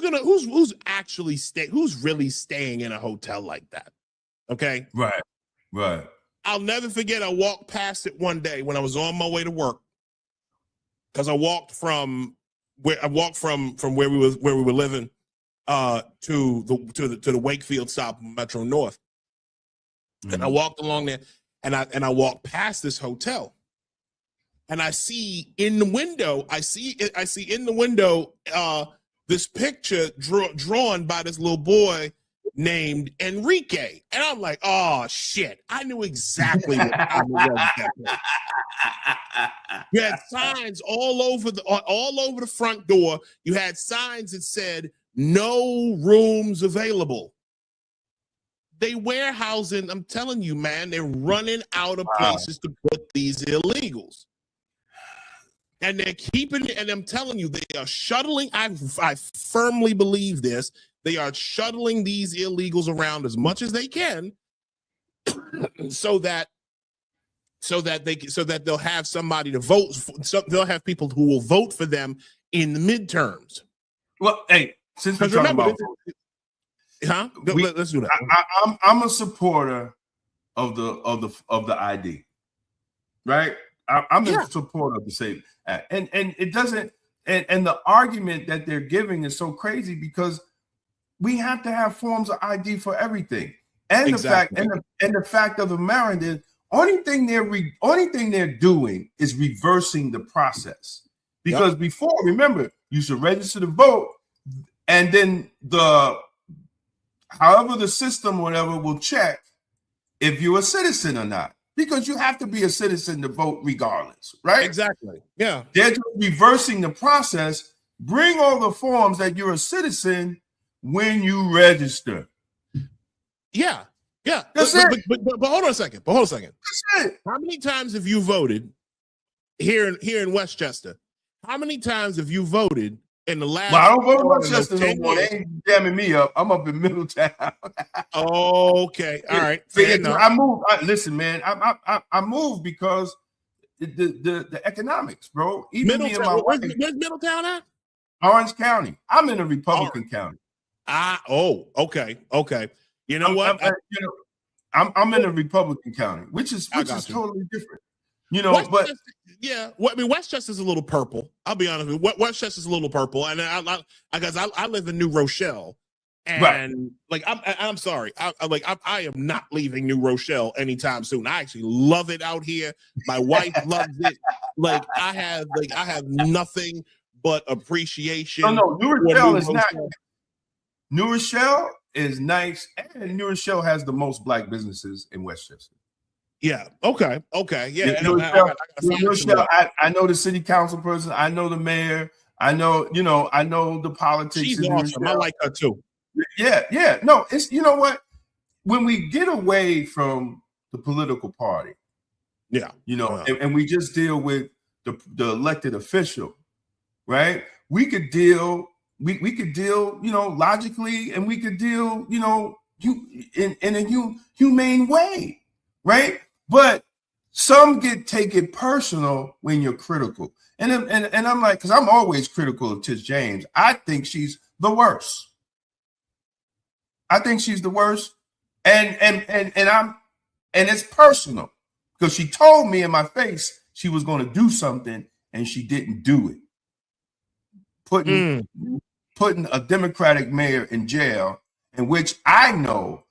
B: really staying in a hotel like that? Okay.
A: Right.
B: I'll never forget. I walked past it one day when I was on my way to work, because I walked from where we were living to the Wakefield stop, Metro North, and I walked along there, and I walked past this hotel, and I see in the window, this picture drawn by this little boy named Enrique. And I'm like, oh shit. I knew exactly what time it was at that point. You had signs all over the front door. You had signs that said no rooms available. They warehousing, I'm telling you, man, they're running out of places to put these illegals. And they're keeping it, and I'm telling you, they are shuttling. I firmly believe this. They are shuttling these illegals around as much as they can, so that they'll have somebody to vote. So they'll have people who will vote for them in the midterms.
A: Well, hey, since we're talking about,
B: let's do that.
A: I'm a supporter of the ID, right? I'm in support of the SAFE Act, and it doesn't. And the argument that they're giving is so crazy because we have to have forms of ID for everything. And
B: Exactly.
A: the fact of the matter is, only thing they're doing is reversing the process. Because before, remember, you should register to vote, and then however the system, whatever, will check if you're a citizen or not. Because you have to be a citizen to vote regardless, right?
B: Exactly. Yeah.
A: They're just reversing the process. Bring all the forms that you're a citizen when you register.
B: Yeah. Yeah.
A: That's
B: but hold on a second. That's
A: it.
B: How many times have you voted here in Westchester? How many times have you voted in the last?
A: Well, I don't vote in Westchester no more. They ain't jamming me up. I'm up in Middletown.
B: Okay. All right.
A: I moved. Listen, man. I moved because the economics, bro. Even me and my wife.
B: Where's Middletown at?
A: Orange County. I'm in a Republican county.
B: Okay. You know what?
A: I'm in a Republican county, which is totally different. You know,
B: Westchester, well, I mean, Westchester's a little purple. I'll be honest with you. Westchester's a little purple, and I live in New Rochelle, and I'm sorry, I am not leaving New Rochelle anytime soon. I actually love it out here. My wife loves it. I have nothing but appreciation.
A: No, New Rochelle is not. New Rochelle is nice, and New Rochelle has the most black businesses in Westchester.
B: Yeah. Okay. Yeah.
A: New Rochelle, I know the city council person. I know the mayor. I know the politics.
B: She's awesome. I like her too.
A: Yeah. No, it's, you know what? When we get away from the political party, and we just deal with the elected official, right? We could deal. We could deal, logically, and we could deal, in a humane way, right? But some take it personal when you're critical, and I'm like, because I'm always critical of Tish James. I think she's the worst. And it's personal because she told me in my face she was going to do something and she didn't do it. Putting a Democratic mayor in jail, in which I know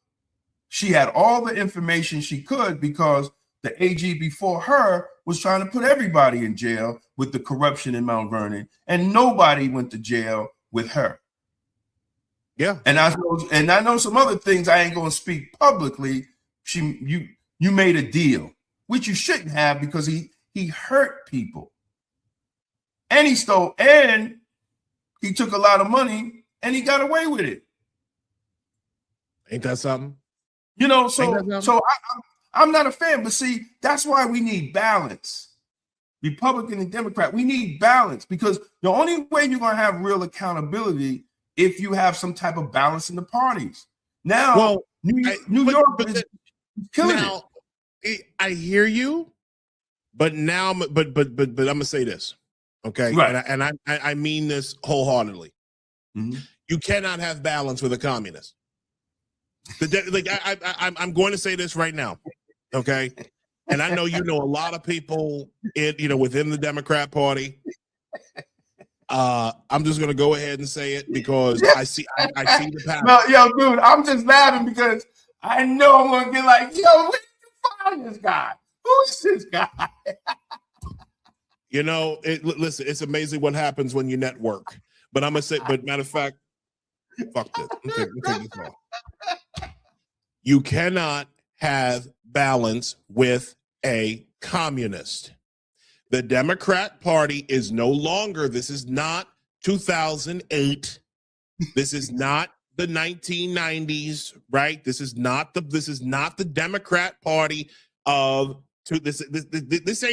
A: she had all the information she could because the AG before her was trying to put everybody in jail with the corruption in Mount Vernon, and nobody went to jail with her.
B: Yeah.
A: And I know some other things I ain't going to speak publicly. You made a deal, which you shouldn't have, because he hurt people. And he stole, and he took a lot of money, and he got away with it.
B: Ain't that something?
A: So I'm not a fan, but see, that's why we need balance. Republican and Democrat, we need balance, because the only way you're going to have real accountability if you have some type of balance in the parties. Now, New York is killing it.
B: I hear you, but now, but I'm gonna say this, okay?
A: Right.
B: And I mean this wholeheartedly.
A: Mm-hmm.
B: You cannot have balance with a communist. I'm going to say this right now, okay? And I know a lot of people within the Democrat Party. I'm just gonna go ahead and say it because I see the pattern.
A: No, dude, I'm just laughing because I know I'm gonna get like, where did you find this guy? Who's this guy?
B: Listen, it's amazing what happens when you network. But I'm gonna say, matter of fact, fuck this. Let me take this off. You cannot have balance with a communist. The Democrat Party is no longer, this is not 2008. This is not the 1990s, right? This is not the Democrat Party of this is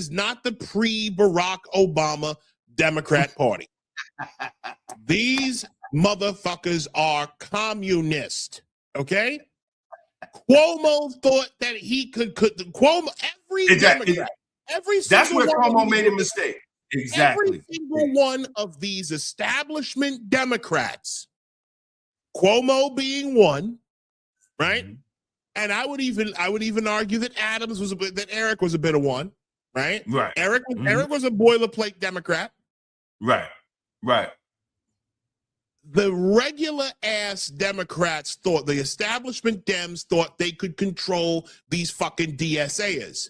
B: not the pre-Barack Obama Democrat Party. These motherfuckers are communist, okay? Cuomo thought that he could Cuomo, Democrat.
A: That's where Cuomo made a mistake. Exactly.
B: Every single one of these establishment Democrats, Cuomo being one, right? Mm-hmm. And I would even argue that Eric was a bit of one, right?
A: Right.
B: Eric was a boilerplate Democrat.
A: Right.
B: The regular ass Democrats thought, the establishment Dems thought they could control these fucking DSAs.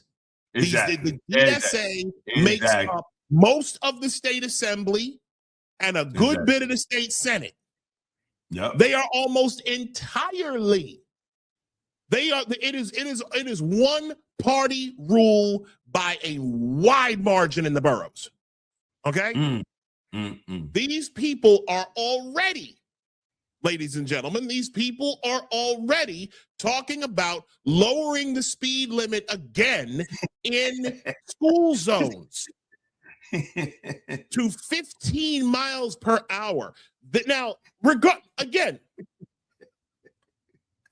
A: Exactly.
B: The DSA makes up most of the state assembly and a good bit of the state Senate.
A: Yep.
B: They are almost entirely. It is one party rule by a wide margin in the boroughs. Okay? These people are already, ladies and gentlemen, these people are already talking about lowering the speed limit again in school zones to 15 miles per hour. Now, again,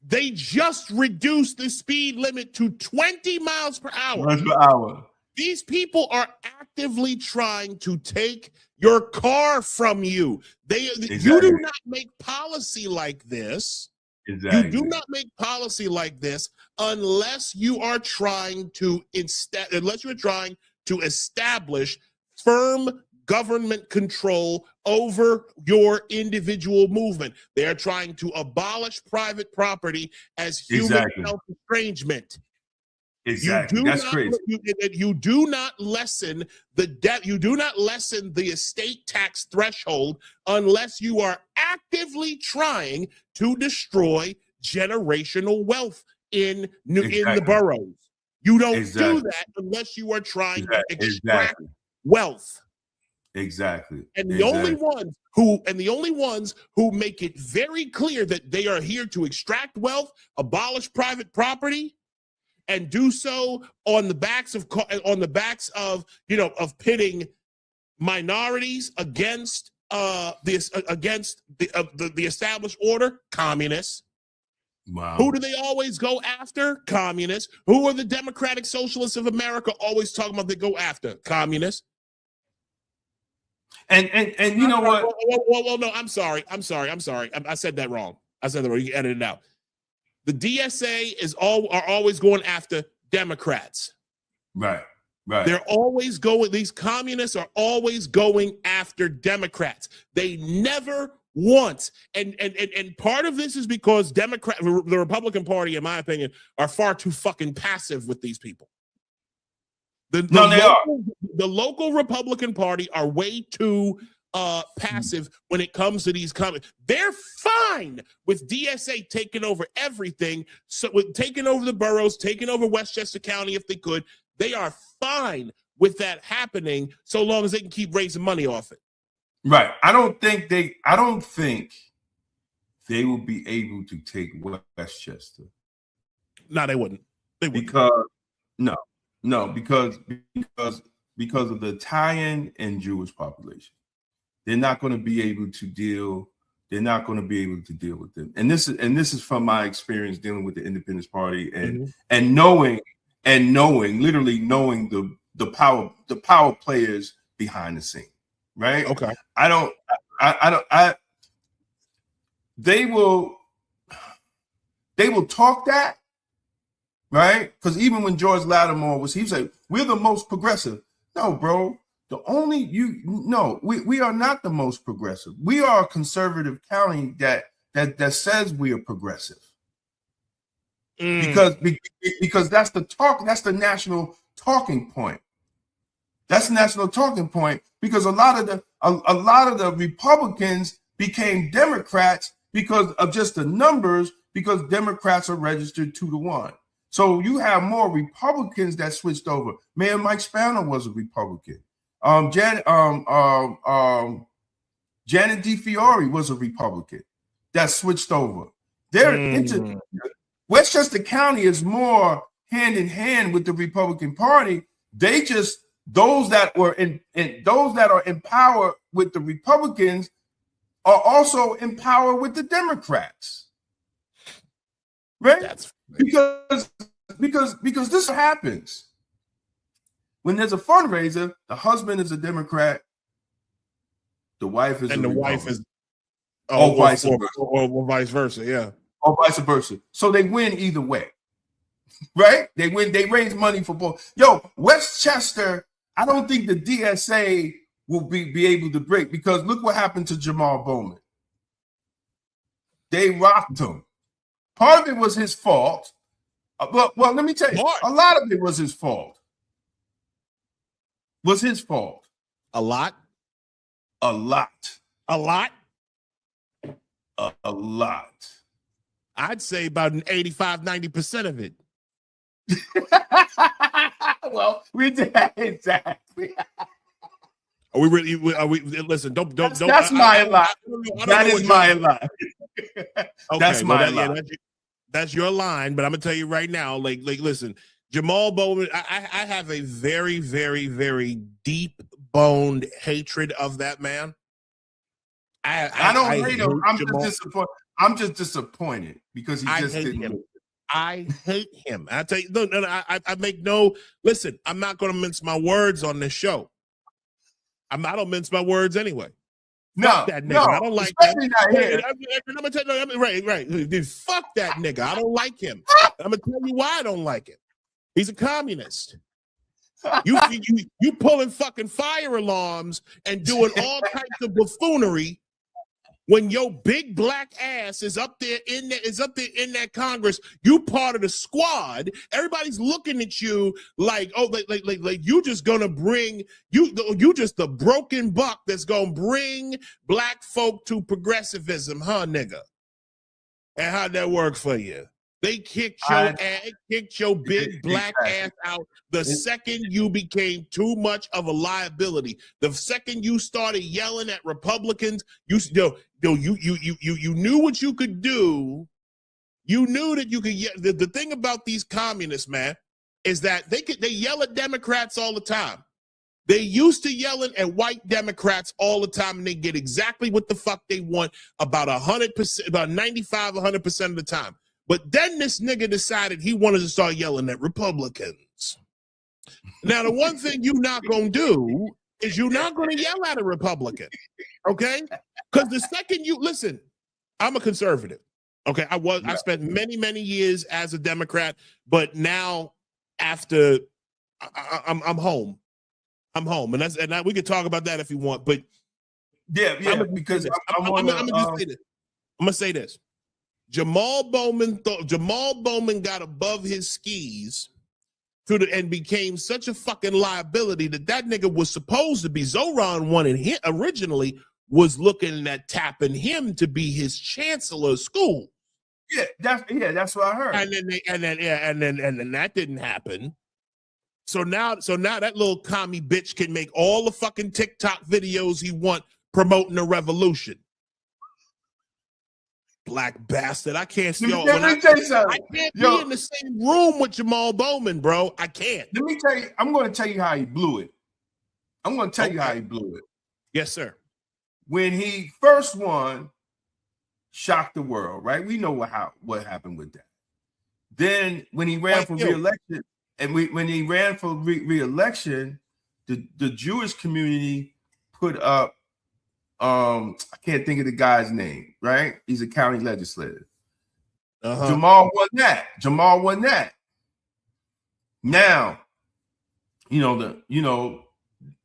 B: they just reduced the speed limit to 20 miles per hour. These people are actively trying to take your car from you. You do not make policy like this. You do not make policy like this unless you are trying to establish firm government control over your individual movement. They are trying to abolish private property as human self-estrangement.
A: Exactly. That's crazy.
B: You do not lessen the estate tax threshold unless you are actively trying to destroy generational wealth in the boroughs. You don't do that unless you are trying to extract wealth.
A: Exactly.
B: And the only ones who make it very clear that they are here to extract wealth, abolish private property, and do so on the backs of pitting minorities against the established order, communists.
A: Wow.
B: Who do they always go after? Communists. Who are the Democratic Socialists of America always talking about they go after? Communists.
A: And you know what?
B: Well, no, I'm sorry. I said that wrong. You can edit it out. The DSA are always going after Democrats.
A: Right.
B: They're always going, these communists are always going after Democrats. They never once, and part of this is because the Republican Party, in my opinion, are far too fucking passive with these people. The local Republican Party are way too passive when it comes to these comments. They're fine with DSA taking over everything, so with taking over the boroughs, taking over Westchester County if they could. They are fine with that happening so long as they can keep raising money off it.
A: Right. I don't think they will be able to take Westchester.
B: No, they wouldn't.
A: Because of the Italian and Jewish population. They're not going to be able to deal. They're not going to be able to deal with them. And this is from my experience dealing with the Independence Party and knowing literally knowing the power players behind the scene. Right.
B: Okay.
A: They will talk that. Right. Because even when George Lattimore he was like, we're the most progressive. No, bro. We are not the most progressive. We are a conservative county that says we are progressive. Because that's the talk. That's the national talking point. That's the national talking point. Because a lot of the Republicans became Democrats because of just the numbers. Because Democrats are registered 2-1. So you have more Republicans that switched over. Mayor Mike Spano was a Republican. Janet DeFiore was a Republican that switched over. Westchester County is more hand in hand with the Republican Party. Those that are in power with the Republicans are also in power with the Democrats. Right? Because this happens. When there's a fundraiser, the husband is a Democrat, the wife is
B: vice versa, yeah.
A: Or vice versa. So they win either way. right? They raise money for both. Yo, Westchester, I don't think the DSA will be able to break, because look what happened to Jamal Bowman. They rocked him. Part of it was his fault. Well, let me tell you, a lot of it was his fault. Was his fault.
B: A lot?
A: A lot.
B: A lot?
A: A lot.
B: I'd say about 85, 90% of it.
A: Well, we did exactly.
B: Are we really? Are we? Listen, don't.
A: That's my lie. That is my lie. That's my lie.
B: That's your line. But I'm gonna tell you right now. Like, listen, Jamal Bowman. I have a very, very, very deep-boned hatred of that man.
A: I don't hate him. I'm just disappointed because he just didn't.
B: Him. I hate him. I tell you, no, I make no. Listen, I'm not gonna mince my words on this show. I don't mince my words anyway. Fuck that nigga. I don't like him. I'm gonna tell you, right. Dude, fuck that nigga. I don't like him. I'm gonna tell you why I don't like him. He's a communist. You pulling fucking fire alarms and doing all types of buffoonery when your big black ass is up there in that Congress. You part of the squad. Everybody's looking at you like, oh, like you just gonna bring you just the broken buck that's gonna bring black folk to progressivism, huh, nigga? And how'd that work for you? They kicked your big black ass out the second you became too much of a liability. The second you started yelling at Republicans, you knew what you could do. You knew that you could. The thing about these communists, man, is that they yell at Democrats all the time. They used to yelling at white Democrats all the time, and they get exactly what the fuck they want about 100%, about 95, 100% of the time. But then this nigga decided he wanted to start yelling at Republicans. Now, the one thing you're not going to do is you're not going to yell at a Republican, okay? Because the second you, listen, I'm a conservative, okay? I spent many, many years as a Democrat, but now after, I'm home. I'm home. And we can talk about that if you want, but
A: yeah, because I'm
B: gonna say this. Jamal Bowman got above his skis and became such a fucking liability that nigga was supposed to be Zoran wanted him originally was looking at tapping him to be his chancellor of school.
A: Yeah, that's what I heard.
B: And then that didn't happen. So now that little commie bitch can make all the fucking TikTok videos he want promoting the revolution. Black bastard. I can't see I can't be in the same room with Jamal Bowman, bro. I can't.
A: Let me tell you, I'm going to tell you how he blew it. I'm going to tell you how he blew it.
B: Yes, sir.
A: When he first won, shocked the world, right? We know what happened with that. Then when he ran for re-election, when he ran for re-election, the Jewish community put up I can't think of the guy's name, right? He's a county legislator. Jamal won that. Now, then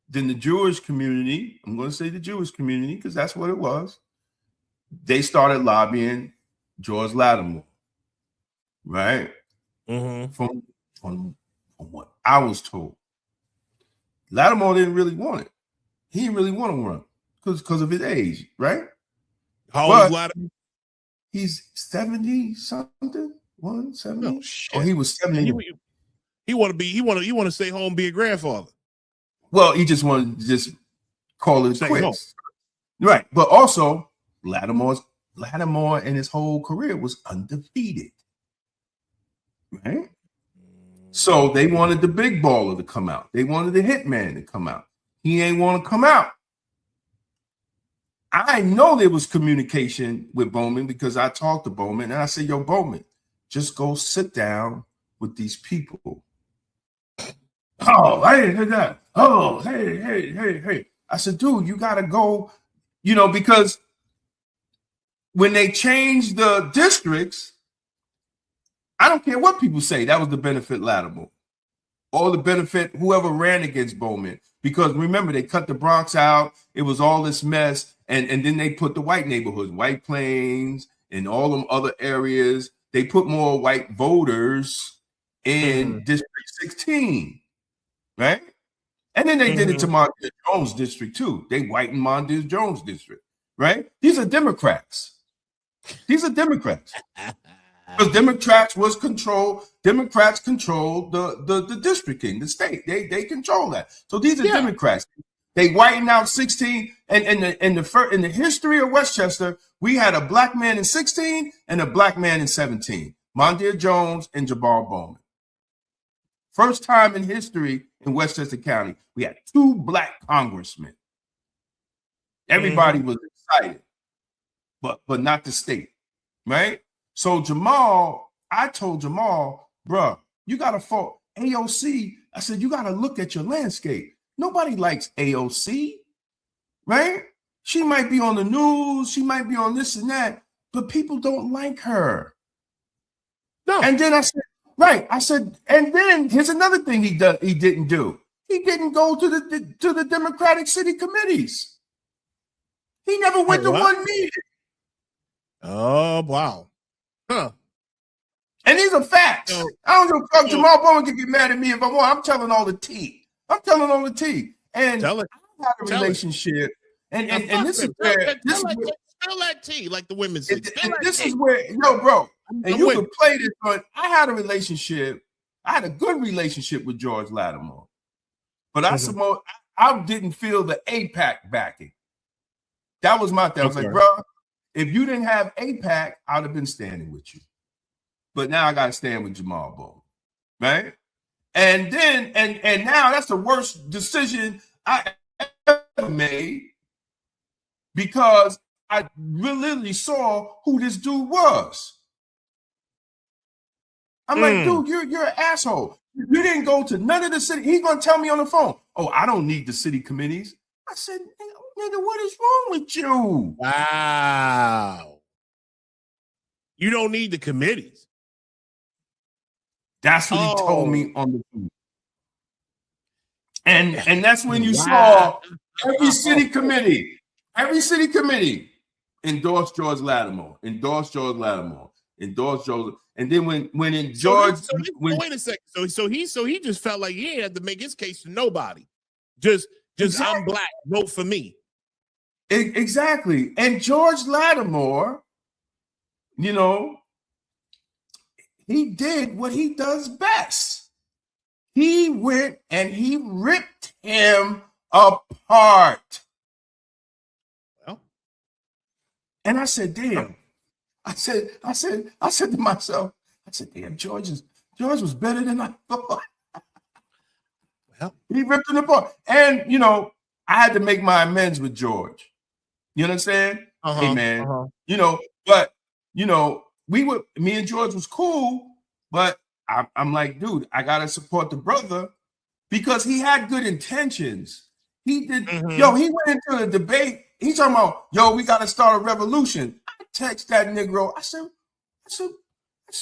A: the Jewish community, I'm going to say the Jewish community because that's what it was. They started lobbying George Lattimore, right? From what I was told, Lattimore didn't really want it. He didn't really want to run. Because of his age, right?
B: How old is Lattimore?
A: He's 70 something. 170.
B: Oh, shit.
A: He was 70.
B: He want to stay home, be a grandfather.
A: Well, he just wanted to just call it quits.
B: Home.
A: Right. But also, Lattimore in his whole career was undefeated. Right? So they wanted the big baller to come out. They wanted the hitman to come out. He ain't want to come out. I know there was communication with Bowman because I talked to Bowman and I said, yo, Bowman, just go sit down with these people. Oh, I didn't hear that. Oh, hey. I said, dude, you got to go, because when they changed the districts, I don't care what people say. That was the benefit Lattimore. Or the benefit whoever ran against Bowman. Because remember, they cut the Bronx out. It was all this mess. And then they put the white neighborhoods, White Plains, and all them other areas. They put more white voters in District 16, right? And then they did it to Mondes Jones District too. They whitened Mondes Jones District, right? These are Democrats. These are Democrats. Because Democrats controlled the districting, the state. They control that. So these are Democrats. They whitened out 16, and in the history of Westchester, we had a black man in 16 and a black man in 17. Mondes Jones and Jabbar Bowman. First time in history in Westchester County, we had 2 black congressmen. Everybody was excited, but not the state, right? So Jamal, I told Jamal, bro, you got to fault AOC. I said, you got to look at your landscape. Nobody likes AOC, right? She might be on the news. She might be on this and that, but people don't like her. No. And then I said, right. I said, and then here's another thing he didn't do. He didn't go to the Democratic city committees. He never went to one meeting.
B: Oh, wow. Huh.
A: And these are facts. I don't know if Jamal Bowman can get mad at me if I want. I'm telling all the tea. I'm telling all the tea. And I had a relationship. And this is where
B: spill that tea, like the women say.
A: This is where, bro, and you can play this, but I had a relationship. I had a good relationship with George Lattimore. But I didn't feel the AIPAC backing. That was my thing. I was like, bro, if you didn't have AIPAC, I'd have been standing with you. But now I got to stand with Jamal Bowman, right? And then, and now that's the worst decision I ever made because I literally saw who this dude was. I'm like, dude, you're an asshole. You didn't go to none of the city. He's going to tell me on the phone, oh, I don't need the city committees. I said, nigga, what is wrong with you?
B: Wow. You don't need the committees.
A: That's what he told me on the phone. And that's when you saw every city committee endorsed George Lattimore. And then when in George,
B: wait a second. So he just felt like he had to make his case to nobody. Just exactly. I'm black, vote for me.
A: Exactly. And George Lattimore, he did what he does best. He went and he ripped him apart.
B: Well,
A: and I said, damn. I said to myself, damn, George was better than I thought.
B: Well,
A: he ripped him apart. And I had to make my amends with George. You understand? Hey man, but me and George was cool, but I'm like, dude, I gotta support the brother because he had good intentions. He did, he went into the debate. He's talking about, we gotta start a revolution. I text that Negro. I said,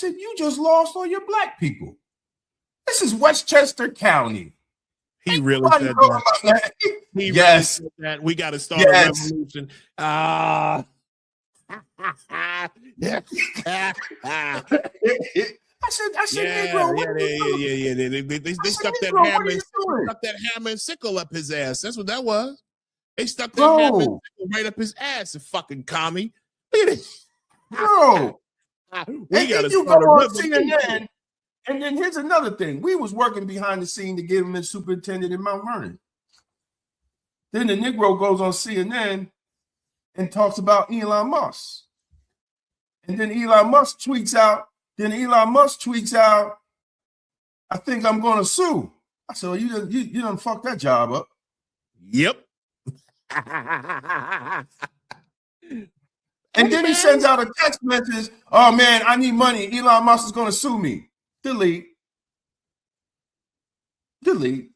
A: you just lost all your black people. This is Westchester County.
B: He really said that. He really said that. We gotta start a revolution. I said, Negro, they stuck that hammer and sickle up his ass. That's what that was. They stuck that hammer and sickle right up his ass, a fucking commie. Look at it.
A: Bro.
B: We gotta start a revolution.
A: CNN, and then here's another thing. We was working behind the scene to get him as superintendent in Mount Vernon. Then the Negro goes on CNN and talks about Elon Musk. And then Elon Musk tweets out, I think I'm going to sue. I said, well, you done fucked that job up.
B: Yep.
A: And then he sends out a text message, oh man, I need money. Elon Musk is going to sue me. Delete.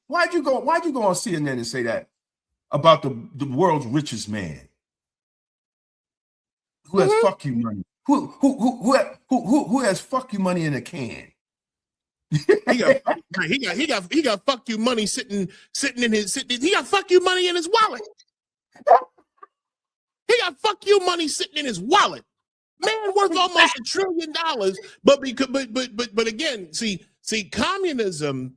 A: Why'd you go on CNN and say that about the world's richest man? Who has fuck you money? Who who has fuck you money in a can?
B: He got fuck you money sitting in his. He got fuck you money in his wallet. He got fuck you money sitting in his wallet. Man worth almost $1 trillion. But again, see, communism,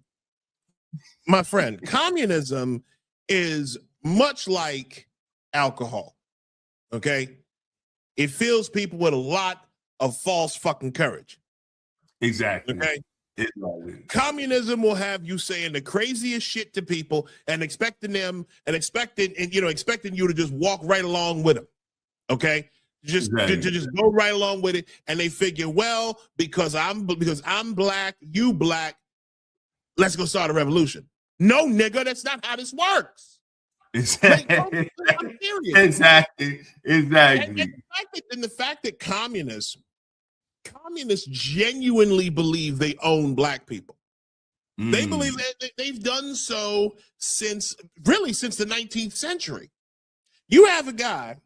B: my friend, communism is much like alcohol. Okay, it fills people with a lot of false fucking courage.
A: Exactly.
B: Okay. Communism will have you saying the craziest shit to people and expecting you to just walk right along with them. Okay, just go right along with it, and they figure, well, because I'm black, you black, let's go start a revolution. No, nigga, that's not how this works.
A: Exactly.
B: I'm serious.
A: Exactly.
B: And the fact that communists genuinely believe they own black people. They believe that they've done so since the 19th century. You have a guy,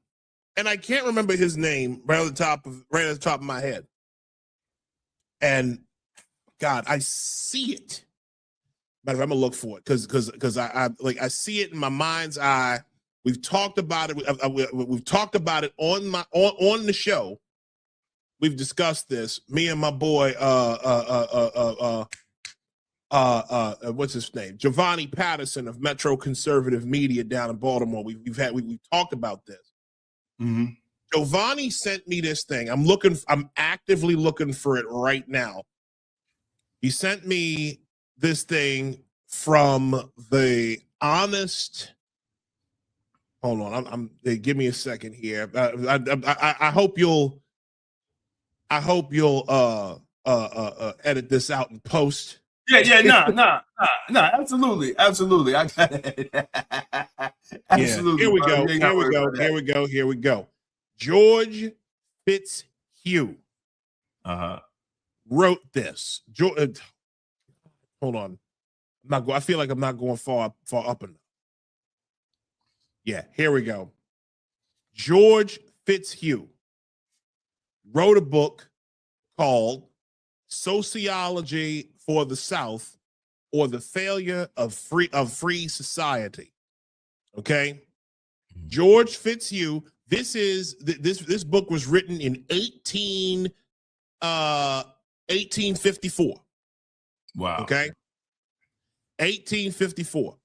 B: and I can't remember his name right at the top of my head. And God, I see it. But I'm gonna look for it because I see it in my mind's eye. We've talked about it. We've talked about it on the show. We've discussed this. Me and my boy, what's his name? Giovanni Patterson of Metro Conservative Media down in Baltimore. We've talked about this.
A: Mm-hmm.
B: Giovanni sent me this thing. I'm actively looking for it right now. He sent me this thing from the Honest. Hold on, give me a second here. I hope you'll edit this out and post.
A: No, absolutely. I got it. Absolutely.
B: Here we go. George Fitzhugh wrote this. Hold on. I feel like I'm not going far up enough. Yeah, here we go. George Fitzhugh wrote a book called Sociology for the South, or the Failure of Free Society. Okay? George Fitzhugh, this book was written in 1854.
A: Wow.
B: Okay? 1854.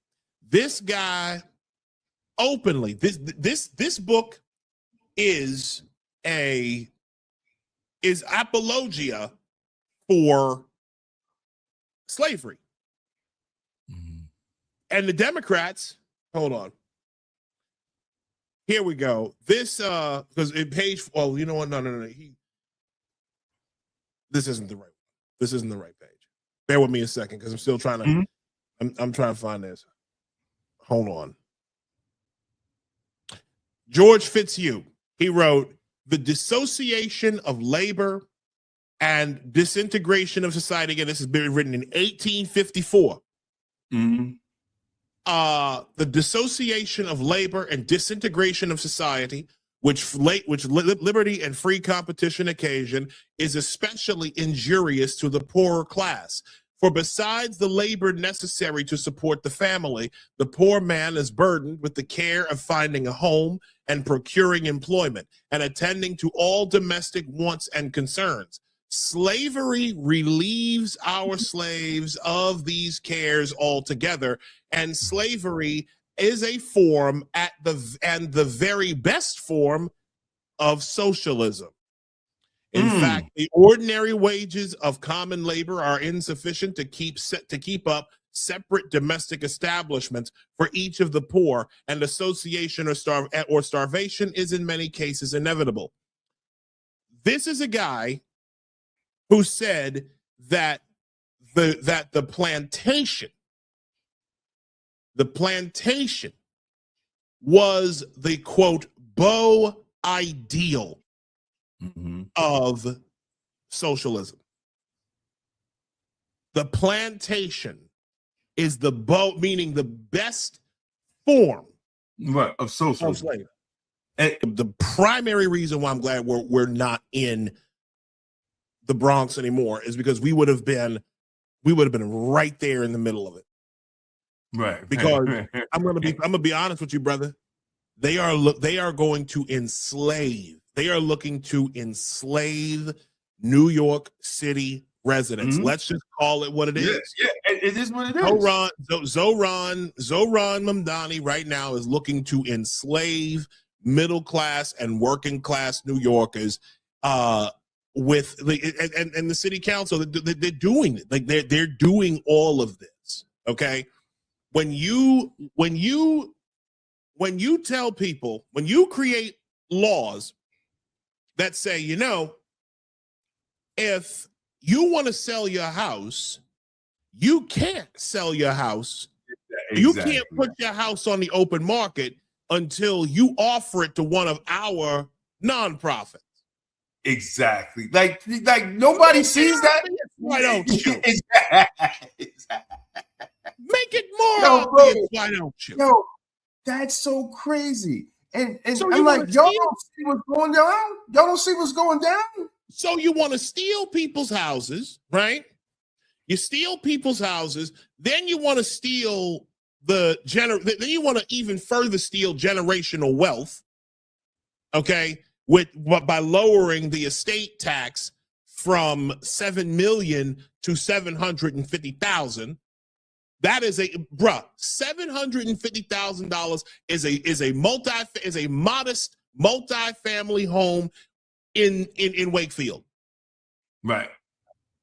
B: This guy openly, this book is apologia for slavery. And the Democrats, hold on. Here we go. This because in page, oh, you know what? No. This isn't the right one. This isn't the right page. Bear with me a second because I'm still trying to I'm trying to find this. Hold on. George Fitzhugh, he wrote The Dissociation of Labor and Disintegration of Society. Again, this has been written in 1854. The Dissociation of Labor and Disintegration of Society, which liberty and free competition occasion, is especially injurious to the poorer class. For besides the labor necessary to support the family, the poor man is burdened with the care of finding a home and procuring employment and attending to all domestic wants and concerns. Slavery relieves our slaves of these cares altogether, and slavery is a form and the very best form of socialism. In fact, the ordinary wages of common labor are insufficient to keep up separate domestic establishments for each of the poor, and association or starvation is in many cases inevitable. This is a guy who said that the plantation was the quote beau ideal of socialism. The plantation is the beau, meaning the best form
A: of socialism.
B: Of slavery. And the primary reason why I'm glad we're not in the Bronx anymore is because we would have been right there in the middle of it.
A: Right.
B: Because I'm gonna be honest with you, brother. They are going to enslave. They are looking to enslave New York City residents.
A: Mm-hmm.
B: Let's just call it what it is.
A: Yeah, it is what it is.
B: Zohran Mamdani right now is looking to enslave middle class and working class New Yorkers. With the city council, they're doing it. Like they're doing all of this. Okay, when you tell people, when you create laws that say, you know, if you want to sell your house, you can't sell your house. Exactly. You can't put your house on the open market until you offer it to one of our nonprofits.
A: Exactly. Like nobody sees that.
B: Why don't you?
A: Exactly.
B: Make it more obvious. Why don't you?
A: Yo, that's so crazy. And
B: so
A: I'm like, y'all don't see what's going down? Y'all don't see what's going down?
B: So you want to steal people's houses, right? You steal people's houses, then you want to steal then you want to even further steal generational wealth, okay? By lowering the estate tax from $7 million to $750,000. That is $750,000 is a modest multi-family home in Wakefield.
A: Right.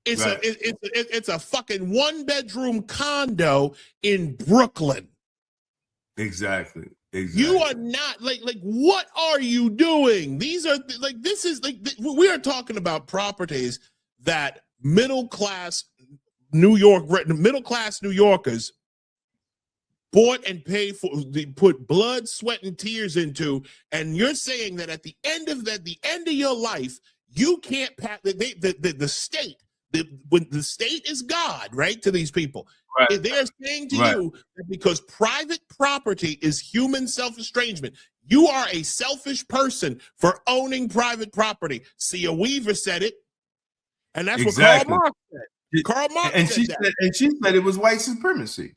B: It's a fucking 1-bedroom condo in Brooklyn.
A: Exactly.
B: You are not like what are you doing? These are we are talking about properties that middle class New Yorkers bought and paid for, they put blood, sweat, and tears into, and you're saying that at the end of your life, you can't pass the state. When the state is God, right, to these people, right. They're saying to you that because private property is human self-estrangement, you are a selfish person for owning private property. Sia Weaver said it, and that's what Karl Marx said. Karl Marx said that.
A: And she said it was white supremacy.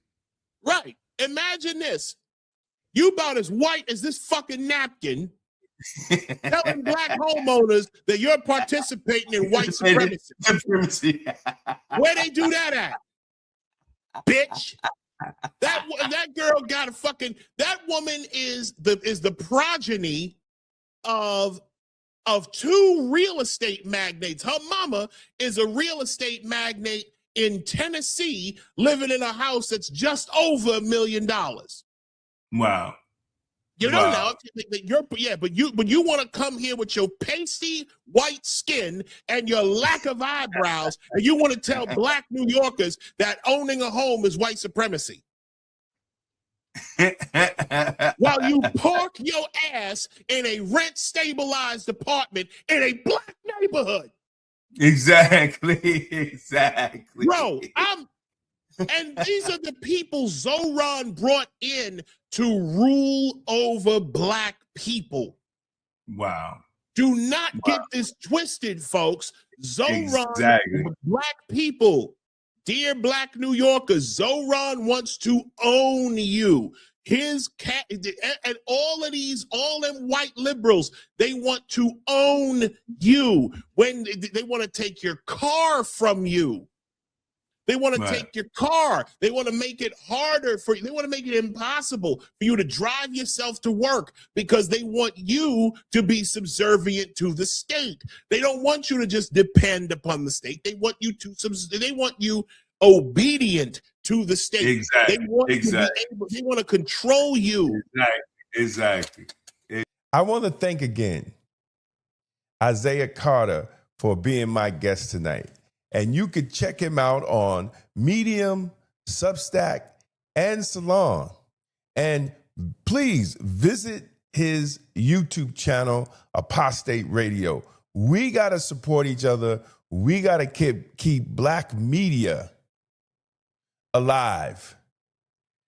B: Right. Imagine this. You about as white as this fucking napkin, telling black homeowners that you're participating in white supremacy. Where they do that at? Bitch. That girl got a fucking, that woman is the progeny of two real estate magnates. Her mama is a real estate magnate in Tennessee, living in a house that's just over $1 million.
A: Wow.
B: You know, now but you want to come here with your pasty white skin and your lack of eyebrows, and you want to tell black New Yorkers that owning a home is white supremacy. While you park your ass in a rent stabilized apartment in a black neighborhood.
A: Exactly.
B: Bro, and these are the people Zohran brought in to rule over black people. Do not get this twisted, folks. Zohran, black people, dear black New Yorkers, Zohran wants to own you. His cat and all them white liberals, they want to own you. When they want to take your car from you. They want to take your car. They want to make it harder for you. They want to make it impossible for you to drive yourself to work because they want you to be subservient to the state. They don't want you to just depend upon the state. They want you obedient to the state.
A: Exactly.
B: They want to control you.
A: Exactly.
D: I want to thank again Isaiah Carter for being my guest tonight. And you could check him out on Medium, Substack, and Salon. And please visit his YouTube channel, Apostate Radio. We got to support each other. We got to keep black media alive,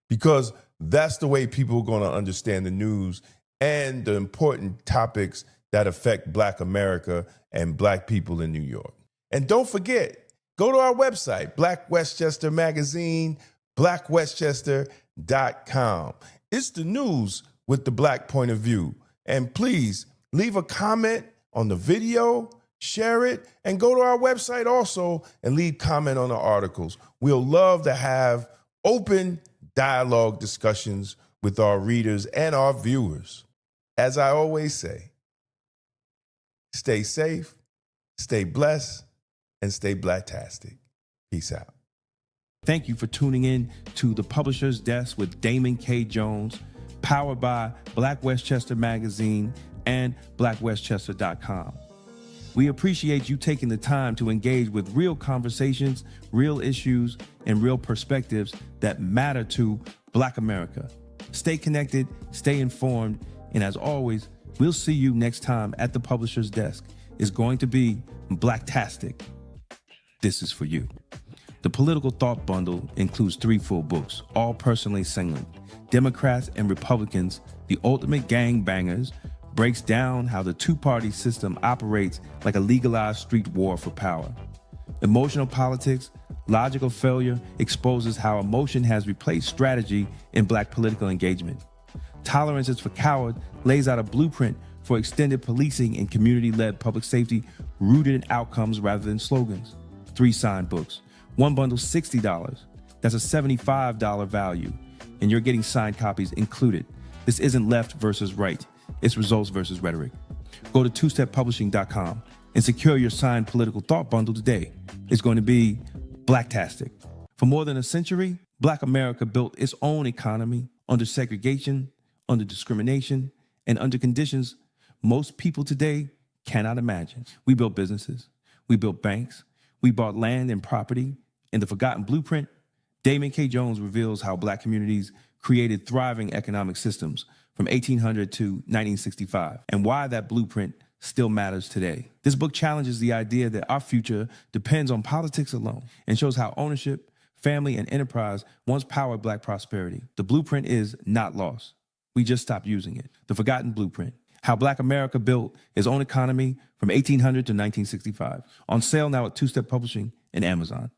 D: because that's the way people are going to understand the news and the important topics that affect black America and black people in New York. And don't forget, go to our website, Black Westchester Magazine, blackwestchester.com. It's the news with the Black point of view. And please leave a comment on the video, share it, and go to our website also and leave comment on the articles. We'll love to have open dialogue discussions with our readers and our viewers. As I always say, stay safe, stay blessed, and stay blacktastic. Peace out.
E: Thank you for tuning in to The Publisher's Desk with Damon K. Jones, powered by Black Westchester Magazine and blackwestchester.com. We appreciate you taking the time to engage with real conversations, real issues, and real perspectives that matter to Black America. Stay connected, stay informed, and as always, we'll see you next time at The Publisher's Desk. It's going to be Blacktastic. This is for you. The Political Thought Bundle includes 3 full books, all personally signed. Democrats and Republicans, The Ultimate Gangbangers, breaks down how the two-party system operates like a legalized street war for power. Emotional Politics, Logical Failure exposes how emotion has replaced strategy in Black political engagement. Tolerance is for Cowards lays out a blueprint for extended policing and community-led public safety rooted in outcomes rather than slogans. 3 signed books. One bundle, $60. That's a $75 value, and you're getting signed copies included. This isn't left versus right. It's results versus rhetoric. Go to twosteppublishing.com and secure your signed Political Thought Bundle today. It's going to be Blacktastic. For more than a century, Black America built its own economy under segregation, under discrimination, and under conditions most people today cannot imagine. We built businesses. We built banks. We bought land and property. In The Forgotten Blueprint, Damon K. Jones reveals how Black communities created thriving economic systems from 1800 to 1965, and why that blueprint still matters today. This book challenges the idea that our future depends on politics alone and shows how ownership, family, and enterprise once powered Black prosperity. The blueprint is not lost. We just stopped using it. The Forgotten Blueprint, how Black America built its own economy from 1800 to 1965. On sale now at Two-Step Publishing and Amazon.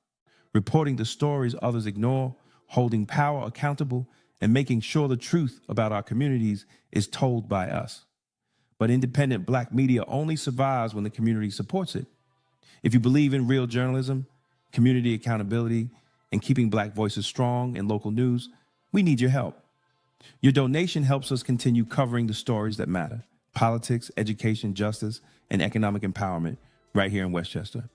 E: Reporting the stories others ignore, holding power accountable, and making sure the truth about our communities is told by us. But independent Black media only survives when the community supports it. If you believe in real journalism, community accountability, and keeping Black voices strong in local news, we need your help. Your donation helps us continue covering the stories that matter: politics, education, justice, and economic empowerment right here in Westchester.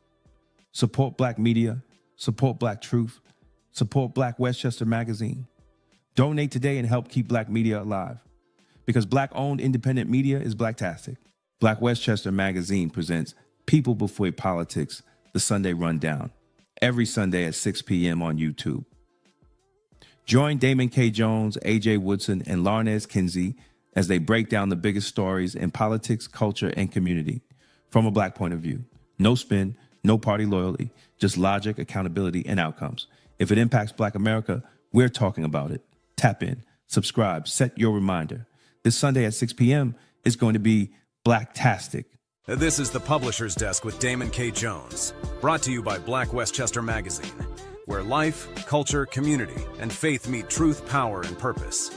E: Support Black media, support Black truth, support Black Westchester Magazine. Donate today and help keep Black media alive. Because Black-owned independent media is Blacktastic. Black Westchester Magazine presents People Before Politics, the Sunday Rundown, every Sunday at 6 p.m. on YouTube. Join Damon K. Jones, A.J. Woodson, and Larnez Kinsey as they break down the biggest stories in politics, culture, and community from a Black point of view. No spin, no party loyalty, just logic, accountability, and outcomes. If it impacts Black America, we're talking about it. Tap in, subscribe, set your reminder. This Sunday at 6 p.m. is going to be Blacktastic.
F: This is The Publisher's Desk with Damon K. Jones, brought to you by Black Westchester Magazine, where life, culture, community, and faith meet truth, power, and purpose.